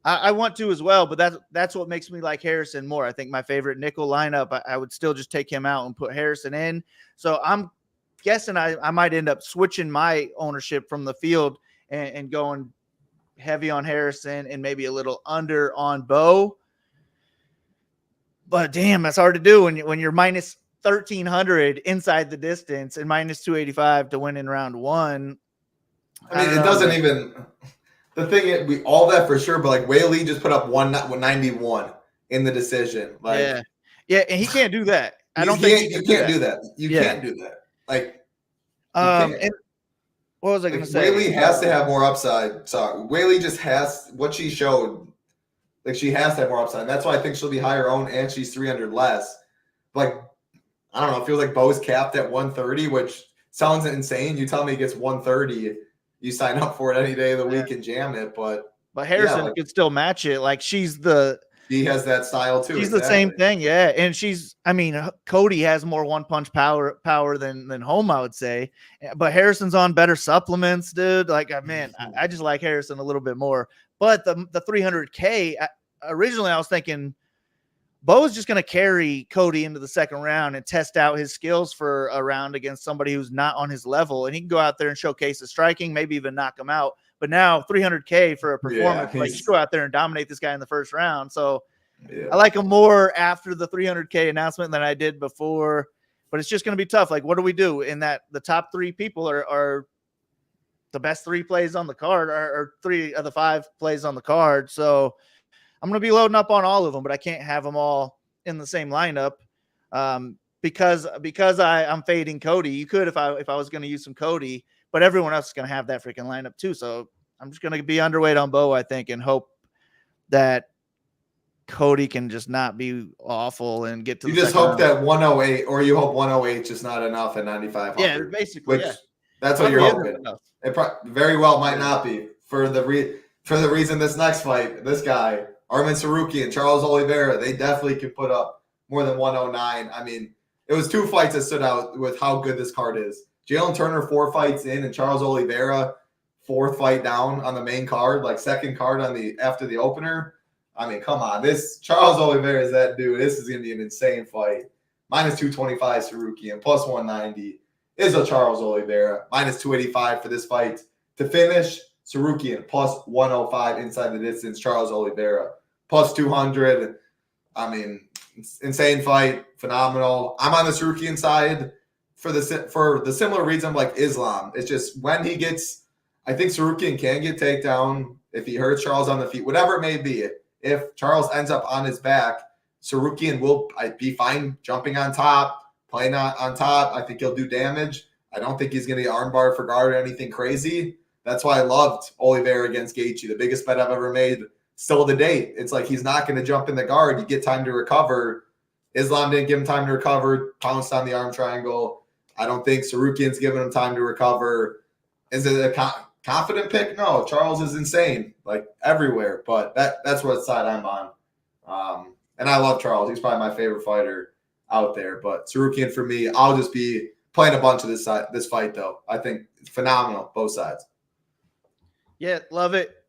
I want to as well, but that's what makes me like Harrison more. I think my favorite nickel lineup, I would still just take him out and put Harrison in. So I'm guessing I might end up switching my ownership from the field and going heavy on Harrison and maybe a little under on Bo. But damn, that's hard to do when you're minus 1,300 inside the distance and minus 285 to win in round one. I mean, it doesn't even. The thing is, we all that for sure, but like Whaley just put up 191 in the decision. Like, yeah, and he can't do that. I don't think think you can't do that. You can't do that. Like, and what was I going to say? Whaley has to have more upside. Sorry, Whaley just has what she showed. Like, she has to have more upside. And that's why I think she'll be higher owned, and she's 300 less. Like, I don't know. It feels like Bo's capped at 130, which sounds insane. You tell me he gets 130. You sign up for it any day of the week and jam it, but Harrison could still match it. Like she has that style too. She's the same thing, yeah. And Cody has more one punch power than Home, I would say. But Harrison's on better supplements, dude. Like, man, I just like Harrison a little bit more. But the 300K, originally I was thinking Bo's just going to carry Cody into the second round and test out his skills for a round against somebody who's not on his level. And he can go out there and showcase his striking, maybe even knock him out. But now 300K for a performance, like you go out there and dominate this guy in the first round. So I like him more after the 300K announcement than I did before. But it's just going to be tough. Like, what do we do in that? The top three people are the best three plays on the card, or 3 of the 5 plays on the card. So I'm going to be loading up on all of them, but I can't have them all in the same lineup because I'm fading Cody. You could if I was going to use some Cody, but everyone else is going to have that freaking lineup too. So I'm just going to be underweight on Bo, I think, and hope that Cody can just not be awful and get to. You just hope that 108, or you hope 108 is just not enough at 9,500. Yeah, basically. That's what you're hoping. It very well might not be for the reason this next fight, this guy. Arman Tsarukyan and Charles Oliveira, they definitely could put up more than 109. I mean, it was 2 fights that stood out with how good this card is. Jalen Turner 4 fights in, and Charles Oliveira 4th fight down on the main card, like second card after the opener. I mean, come on. This Charles Oliveira is that dude. This is going to be an insane fight. Minus 225 Tsarukyan, plus 190 is a Charles Oliveira. Minus 285 for this fight. To finish, Tsarukyan plus 105 inside the distance. Charles Oliveira plus 200. I mean, insane fight, phenomenal. I'm on the Tsarukyan side for the similar reason like Islam. It's just when he gets, I think Tsarukyan can get takedown if he hurts Charles on the feet, whatever it may be. If Charles ends up on his back, Tsarukyan will be fine jumping on top, playing on top. I think he'll do damage. I don't think he's going to get armbar for guard or anything crazy. That's why I loved Oliveira against Gaethje, the biggest bet I've ever made still to date. It's like he's not going to jump in the guard. You get time to recover. Islam didn't give him time to recover, pounced on the arm triangle. I don't think Tsarukyan's giving him time to recover. Is it a confident pick? No, Charles is insane, like everywhere. But that's what side I'm on. And I love Charles. He's probably my favorite fighter out there. But Tsarukyan for me, I'll just be playing a bunch of this fight, though. I think it's phenomenal, both sides. Yeah, love it.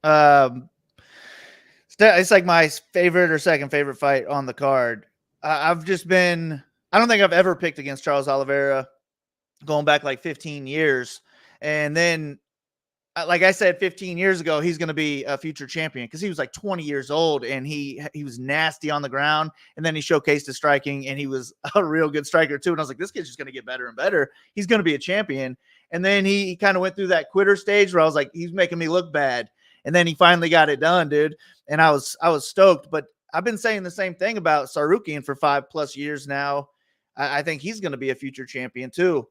It's like my favorite or second favorite fight on the card. I don't think I've ever picked against Charles Oliveira going back like 15 years. And then, like I said, 15 years ago, he's going to be a future champion because he was like 20 years old and he was nasty on the ground. And then he showcased his striking and he was a real good striker too. And I was like, this kid's just going to get better and better. He's going to be a champion. And then he kind of went through that quitter stage where I was like, he's making me look bad. And then he finally got it done, dude. And I was stoked. But I've been saying the same thing about Sarukian for 5+ years now. I think he's going to be a future champion too.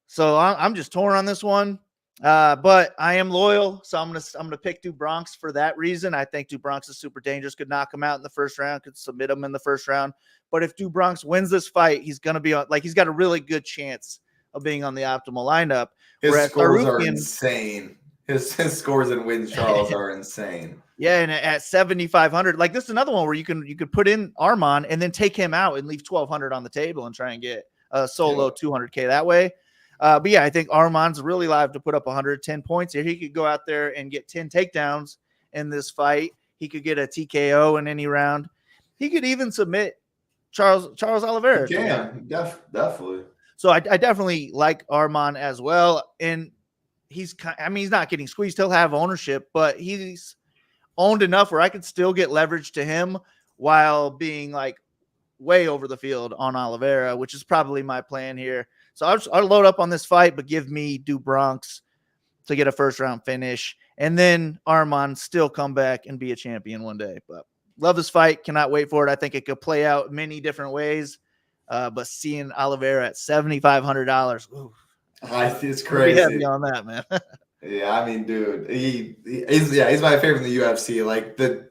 So I'm just torn on this one. But I am loyal, so I'm gonna pick DuBronx for that reason. I think DuBronx is super dangerous, could knock him out in the first round, could submit him in the first round. But if DuBronx wins this fight, he's gonna be on, like, he's got a really good chance of being on the optimal lineup. His scores are insane. His scores and wins, Charles, are insane. Yeah, and at 7,500, like, this is another one where you could put in Arman and then take him out and leave 1,200 on the table and try and get a solo 200K that way. But yeah, I think Arman's really live to put up 110 points here. He could go out there and get 10 takedowns in this fight. He could get a TKO in any round. He could even submit Charles Oliveira. Yeah, definitely. So I definitely like Arman as well. And he's not getting squeezed. He'll have ownership, but he's owned enough where I could still get leverage to him while being like way over the field on Oliveira, which is probably my plan here. So I'll load up on this fight, but give me DuBronx to get a first round finish. And then Arman still come back and be a champion one day. But love this fight. Cannot wait for it. I think it could play out many different ways. But seeing Oliveira at $7,500, it's crazy. Heavy on that, man. Yeah, I mean, dude, he's my favorite in the UFC. Like, when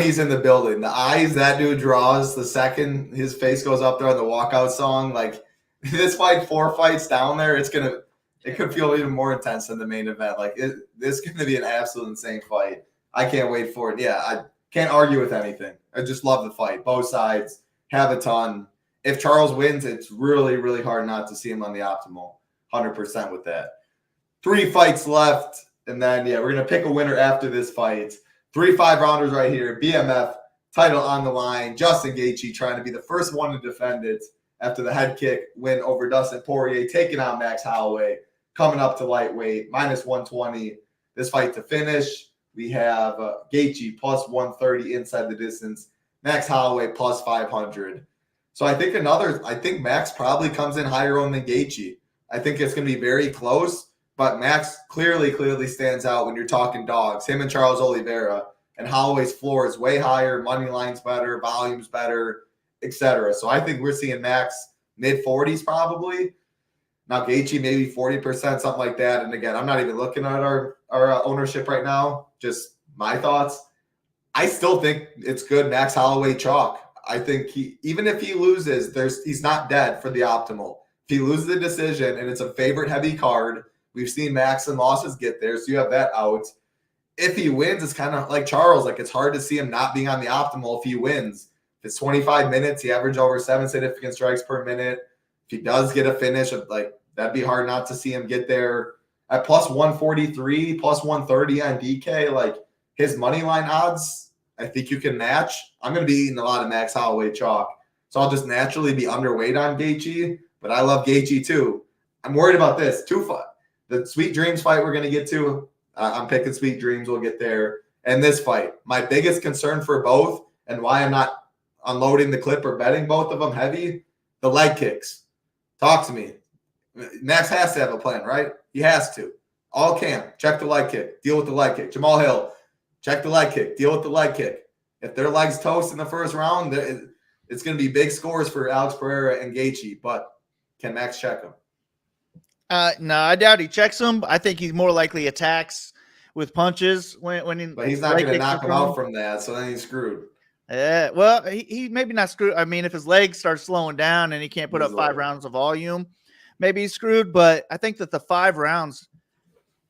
he's in the building, the eyes that dude draws the second his face goes up there on the walkout song, like, this fight 4 fights down there, it could feel even more intense than the main event. Like, this is going to be an absolute insane fight. I can't wait for it. Yeah, I can't argue with anything. I just love the fight. Both sides have a ton. If Charles wins, it's really, really hard not to see him on the optimal. 100% with that. 3 fights left, and then, yeah, we're going to pick a winner after this fight. 3 5-rounders right here. BMF, title on the line. Justin Gaethje trying to be the first one to defend it after the head kick win over Dustin Poirier, taking on Max Holloway, coming up to lightweight, -120. This fight to finish, we have Gaethje +130 inside the distance, Max Holloway +500. So I think Max probably comes in higher owned than Gaethje. I think it's going to be very close, but Max clearly stands out when you're talking dogs. Him and Charles Oliveira, and Holloway's floor is way higher, money line's better, volume's better, etc. So I think we're seeing Max mid-40s probably. Now Gaethje maybe 40%, something like that. And again, I'm not even looking at our ownership right now. Just my thoughts. I still think it's good Max Holloway chalk. I think even if he loses, he's not dead for the optimal. If he loses the decision and it's a favorite heavy card, we've seen Max and losses get there, so you have that out. If he wins, it's kind of like Charles. Like, it's hard to see him not being on the optimal if he wins. If it's 25 minutes, he averaged over 7 significant strikes per minute. If he does get a finish, like, that'd be hard not to see him get there. At +143, +130 on DK, like, his money line odds, I think you can match. I'm going to be eating a lot of Max Holloway chalk, so I'll just naturally be underweight on Gaethje, but I love Gaethje too. I'm worried about this. The Sweet Dreams fight we're going to get to, I'm picking Sweet Dreams. We'll get there. And this fight, my biggest concern for both and why I'm not unloading the clip or betting both of them heavy, the leg kicks. Talk to me. Max has to have a plan, right? He has to. All camp, check the leg kick, deal with the leg kick. Jamal Hill, check the leg kick, deal with the leg kick. If their legs toast in the first round, it's going to be big scores for Alex Pereira and Gaethje, but can Max check them? No, I doubt he checks him. I think he more likely attacks with punches when he. But he's not going to knock him out from that, so then he's screwed. Yeah, well, he maybe not screwed. I mean, if his legs start slowing down and he can't put up 5 rounds of volume, maybe he's screwed. But I think that the 5 rounds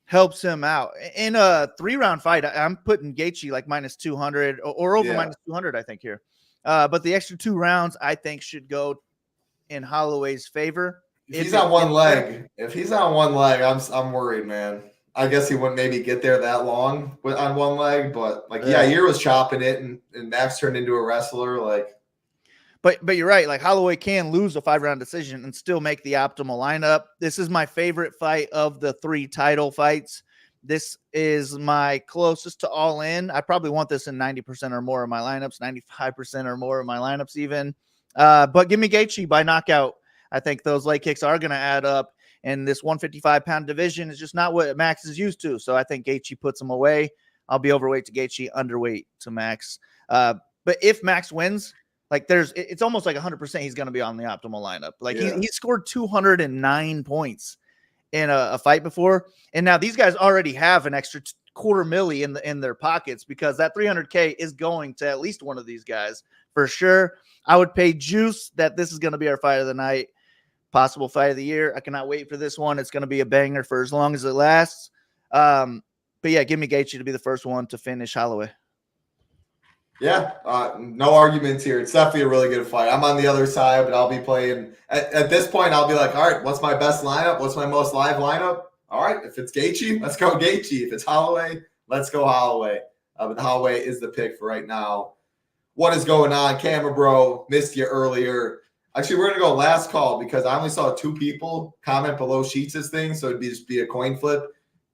helps him out. In a 3-round fight, I'm putting Gaethje like -200 or over -200, I think, here. But the extra 2 rounds, I think, should go in Holloway's favor. If he's on one leg, I'm worried, man. I guess he wouldn't maybe get there that long on one leg, but like, Yair was chopping it, and Max turned into a wrestler. Like, but you're right. Like, Holloway can lose a 5-round decision and still make the optimal lineup. This is my favorite fight of the 3 title fights. This is my closest to all in. I probably want this in 90% or more of my lineups, 95% or more of my lineups even. But give me Gaethje by knockout. I think those leg kicks are going to add up. And this 155-pound division is just not what Max is used to. So I think Gaethje puts him away. I'll be overweight to Gaethje, underweight to Max. But if Max wins, like it's almost like 100% he's going to be on the optimal lineup. Like he scored 209 points in a fight before. And now these guys already have an extra $250,000 in their pockets because that $300K is going to at least one of these guys for sure. I would pay juice that this is going to be our fight of the night, possible fight of the year. I cannot wait for this one. It's going to be a banger for as long as it lasts. But yeah, give me Gaethje to be the first one to finish Holloway. Yeah, no arguments here. It's definitely a really good fight. I'm on the other side, but I'll be playing. At this point, I'll be like, all right, what's my best lineup? What's my most live lineup? All right, if it's Gaethje, let's go Gaethje. If it's Holloway, let's go Holloway. But Holloway is the pick for right now. What is going on? Camera bro, missed you earlier. Actually, we're going to go last call because I only saw 2 people comment below Sheets' thing, so it'd just be a coin flip.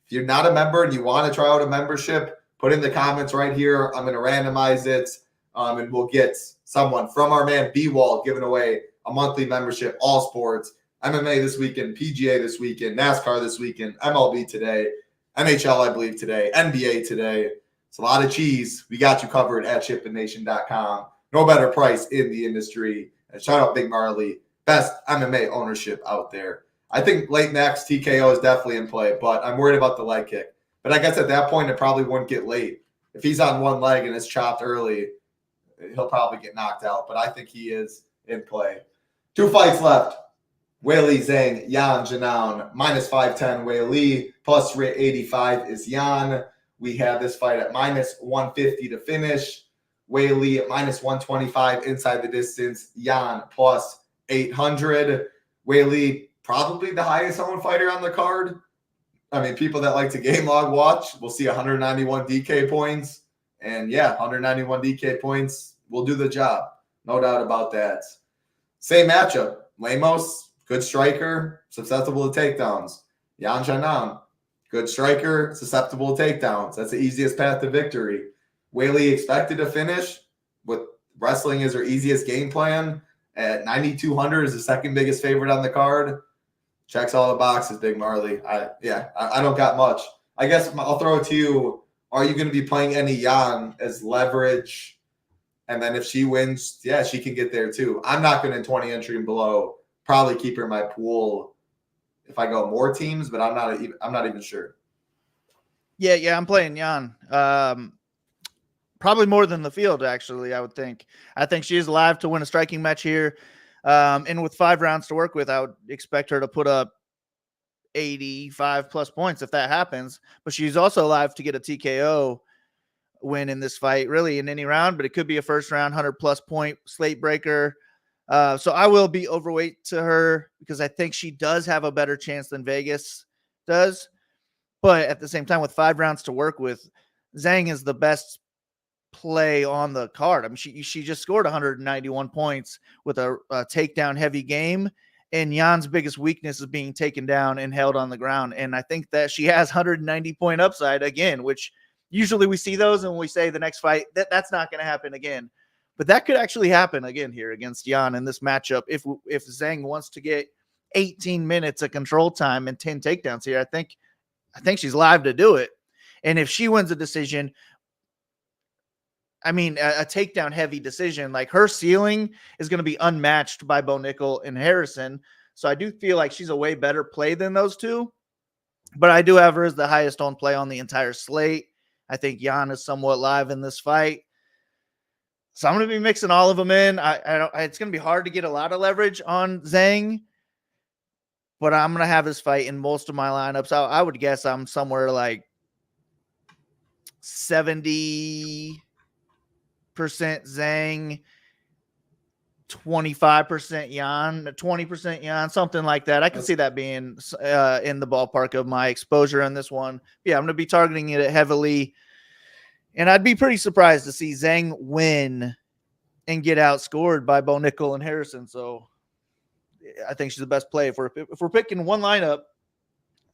If you're not a member and you want to try out a membership, put in the comments right here. I'm going to randomize it, and we'll get someone from our man B-Wall giving away a monthly membership, all sports, MMA this weekend, PGA this weekend, NASCAR this weekend, MLB today, NHL, I believe, today, NBA today. It's a lot of cheese. We got you covered at ShipItNation.com. No better price in the industry. And shout out Big Marley, best MMA ownership out there. I think late next TKO is definitely in play, but I'm worried about the leg kick. But I guess at that point, it probably wouldn't get late. If he's on one leg and it's chopped early, he'll probably get knocked out. But I think he is in play. 2 fights left. Weili Zhang, Yan Jinan, minus 510 Weili, plus 385 is Yan. We have this fight at minus 150 to finish. Weili at minus 125 inside the distance. Yan plus 800. Weili probably the highest owned fighter on the card. I mean, people that like to game log watch will see 191 DK points. And yeah, 191 DK points will do the job. No doubt about that. Same matchup. Lemos, good striker, susceptible to takedowns. Yan Jinan, good striker, susceptible to takedowns. That's the easiest path to victory. Weili expected to finish with wrestling as her easiest game plan at 9,200 is the second biggest favorite on the card. Checks all the boxes, Big Marley. I don't got much. I guess I'll throw it to you. Are you going to be playing any Yan as leverage? And then if she wins, yeah, she can get there too. I'm not going to 20 entry and below. Probably keep her in my pool if I go more teams, but I'm not even sure. Yeah, I'm playing Yan. Probably more than the field, actually, I would think. I think she is live to win a striking match here. And with 5 rounds to work with, I would expect her to put up 85 plus points if that happens. But she's also live to get a TKO win in this fight, really in any round, but it could be a first round 100 plus point slate breaker. So I will be overweight to her because I think she does have a better chance than Vegas does. But at the same time, with 5 rounds to work with, Zhang is the best play on the card. I mean, she just scored 191 points with a takedown heavy game. And Jan's biggest weakness is being taken down and held on the ground. And I think that she has 190 point upside again, which usually we see those and we say the next fight that's not going to happen again. But that could actually happen again here against Yan in this matchup. If Zhang wants to get 18 minutes of control time and 10 takedowns here, I think she's live to do it. And if she wins a decision, I mean, a takedown heavy decision, like her ceiling is going to be unmatched by Bo Nickel and Harrison. So I do feel like she's a way better play than those two, but I do have her as the highest owned play on the entire slate. I think Yan is somewhat live in this fight. So I'm going to be mixing all of them in. It's going to be hard to get a lot of leverage on Zhang, but I'm going to have this fight in most of my lineups. I would guess I'm somewhere like 70% Zhang, 25% Yan, 20% Yan, something like that. I can see that being in the ballpark of my exposure on this one. Yeah, I'm going to be targeting it heavily. And I'd be pretty surprised to see Zhang win and get outscored by Bo Nickel and Harrison. So I think she's the best play. If we're picking one lineup,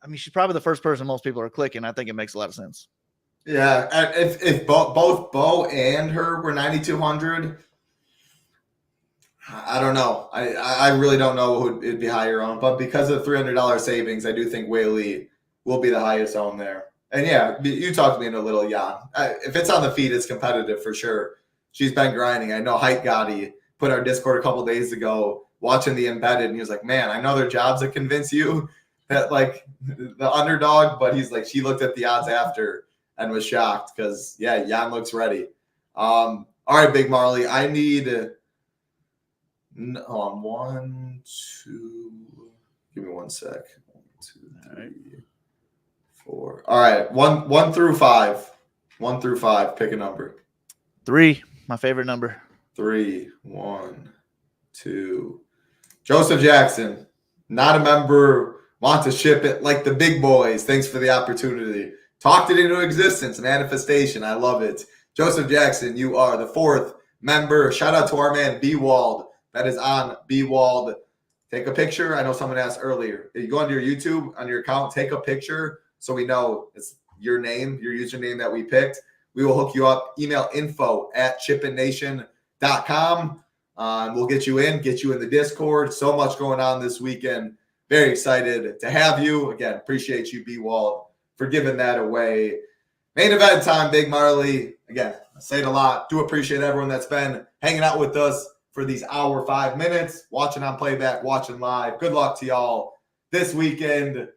I mean, she's probably the first person most people are clicking. I think it makes a lot of sense. Yeah, if both Bo and her were 9,200, I don't know. I really don't know who it'd be higher on, but because of $300 savings, I do think Whaley will be the highest on there. And yeah, you talked me into a little Jan. If it's on the feed, it's competitive for sure. She's been grinding. I know Hype Gotti put our Discord a couple days ago watching the embedded, and he was like, "Man, I know there are jobs that convince you that like the underdog," but he's like, she looked at the odds after and was shocked because yeah, Jan looks ready. All right, Big Marley, I need. Hold on, 1, 2. Give me 1 sec. 1, 2, 3, 4. All right, 1 through 5. 1 through 5. Pick a number. 3, my favorite number. 3, 1, 2. Joseph Jackson, not a member. Want to ship it like the big boys. Thanks for the opportunity. Talked it into existence. Manifestation. I love it. Joseph Jackson, you are the 4th member. Shout out to our man B Wald. That is on B Wald. Take a picture. I know someone asked earlier. If you go onto your YouTube, on your account, take a picture so we know it's your name, your username that we picked. We will hook you up. Email info@shipitnation.com. We'll get you in the Discord. So much going on this weekend. Very excited to have you. Again, appreciate you, B Wald, for giving that away. Main event time, Big Marley. Again, I say it a lot. Do appreciate everyone that's been hanging out with us for these hour 5 minutes, watching on playback, watching live. Good luck to y'all this weekend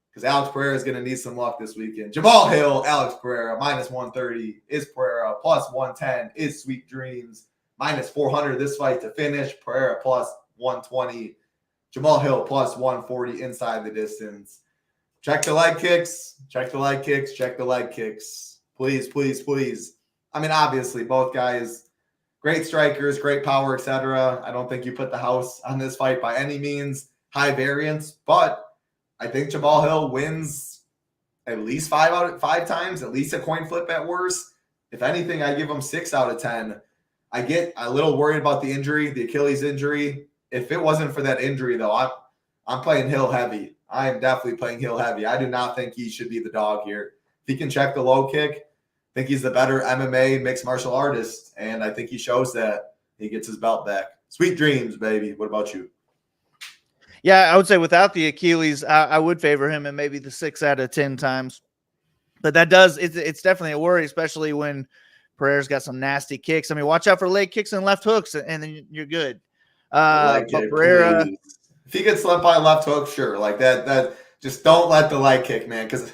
because Alex Pereira is going to need some luck this weekend. Jamal Hill, Alex Pereira, -130 is Pereira, +110 is Sweet Dreams, -400 this fight to finish. Pereira +120. Jamal Hill +140 inside the distance. Check the leg kicks. Check the leg kicks. Check the leg kicks. Please, please, please. I mean, obviously, both guys, great strikers, great power, etc. I don't think you put the house on this fight by any means. High variance, but I think Jamal Hill wins at least 5 times, at least a coin flip at worst. If anything, I give him 6 out of 10. I get a little worried about the injury, the Achilles injury. If it wasn't for that injury, though, I'm playing Hill heavy. I am definitely playing Hill heavy. I do not think he should be the dog here. If he can check the low kick, I think he's the better MMA mixed martial artist, and I think he shows that he gets his belt back. Sweet dreams, baby. What about you? Yeah, I would say without the Achilles, I would favor him and maybe the 6 out of 10 times. But it's definitely a worry, especially when Pereira's got some nasty kicks. I mean, watch out for leg kicks and left hooks, and then you're good. But Pereira, please. If he gets slumped by a left hook, sure. Like that just don't let the leg kick, man, because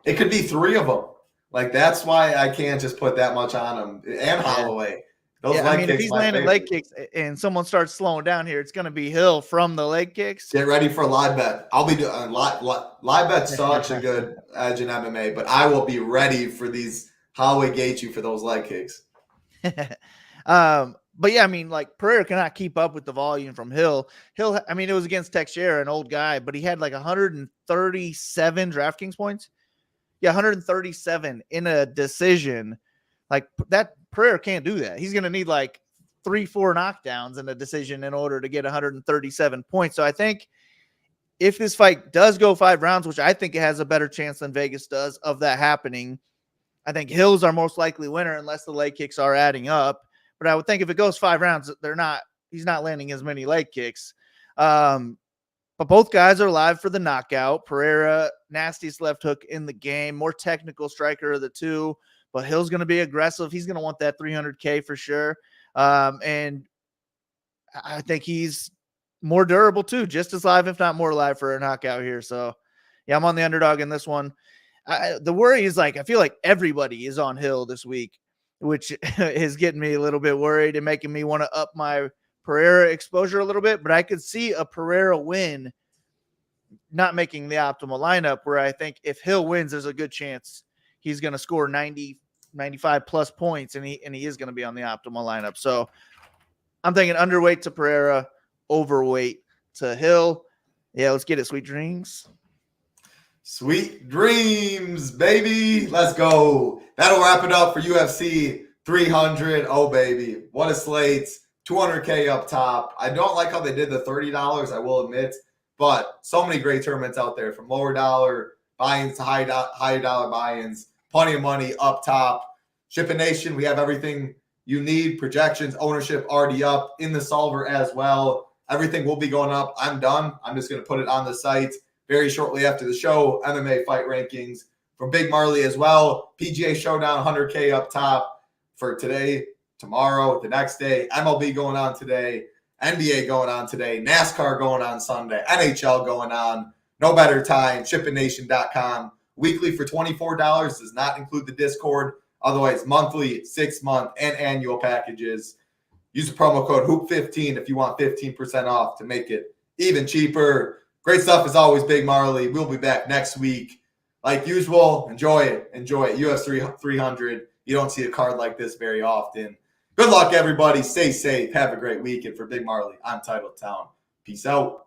it could be 3 of them. Like, that's why I can't just put that much on him. And Holloway. Those leg kicks, if he's landing leg kicks and someone starts slowing down here, it's going to be Hill from the leg kicks. Get ready for live bet. I'll be doing live bet. Such a good edge in MMA, but I will be ready for these Holloway gate you for those leg kicks. But yeah, I mean, like, Pereira cannot keep up with the volume from Hill. I mean, it was against Teixeira, an old guy, but he had like 137 DraftKings points. Yeah, 137 in a decision. Like, that Pereira can't do that. He's going to need like 3-4 knockdowns in a decision in order to get 137 points. So I think if this fight does go 5 rounds, which I think it has a better chance than Vegas does of that happening, I think Hill's our most likely winner unless the leg kicks are adding up. But I would think if it goes 5 rounds, he's not landing as many leg kicks. But both guys are live for the knockout. Pereira, nastiest left hook in the game, more technical striker of the two. But Hill's going to be aggressive. He's going to want that 300K for sure. And I think he's more durable too, just as live, if not more live, for a knockout here. So, yeah, I'm on the underdog in this one. The worry is, like, I feel like everybody is on Hill this week, which is getting me a little bit worried and making me want to up my Pereira exposure a little bit. But I could see a Pereira win not making the optimal lineup, where I think if Hill wins, there's a good chance he's going to score 90, 95 plus points, and he is going to be on the optimal lineup. So I'm thinking underweight to Pereira, overweight to Hill. Yeah, let's get it. Sweet dreams. Sweet dreams, baby. Let's go. That'll wrap it up for UFC 300. Oh, baby. What a slate. 200K up top. I don't like how they did the $30, I will admit, but so many great tournaments out there, from lower dollar buy-ins to high dollar buy-ins. Plenty of money up top. SHIPIT Nation, we have everything you need. Projections, ownership already up in the solver as well. Everything will be going up. I'm done. I'm just going to put it on the site very shortly after the show. MMA fight rankings from Big Marley as well. PGA Showdown, 100K up top for today, tomorrow, the next day. MLB going on today. NBA going on today. NASCAR going on Sunday. NHL going on. No better time. ShipItNation.com. Weekly for $24 does not include the Discord. Otherwise, monthly, 6-month, and annual packages. Use the promo code HOOP15 if you want 15% off to make it even cheaper. Great stuff as always, Big Marley. We'll be back next week. Like usual, enjoy it. Enjoy it. UFC 300. You don't see a card like this very often. Good luck, everybody. Stay safe. Have a great week. And for Big Marley, I'm Title Town. Peace out.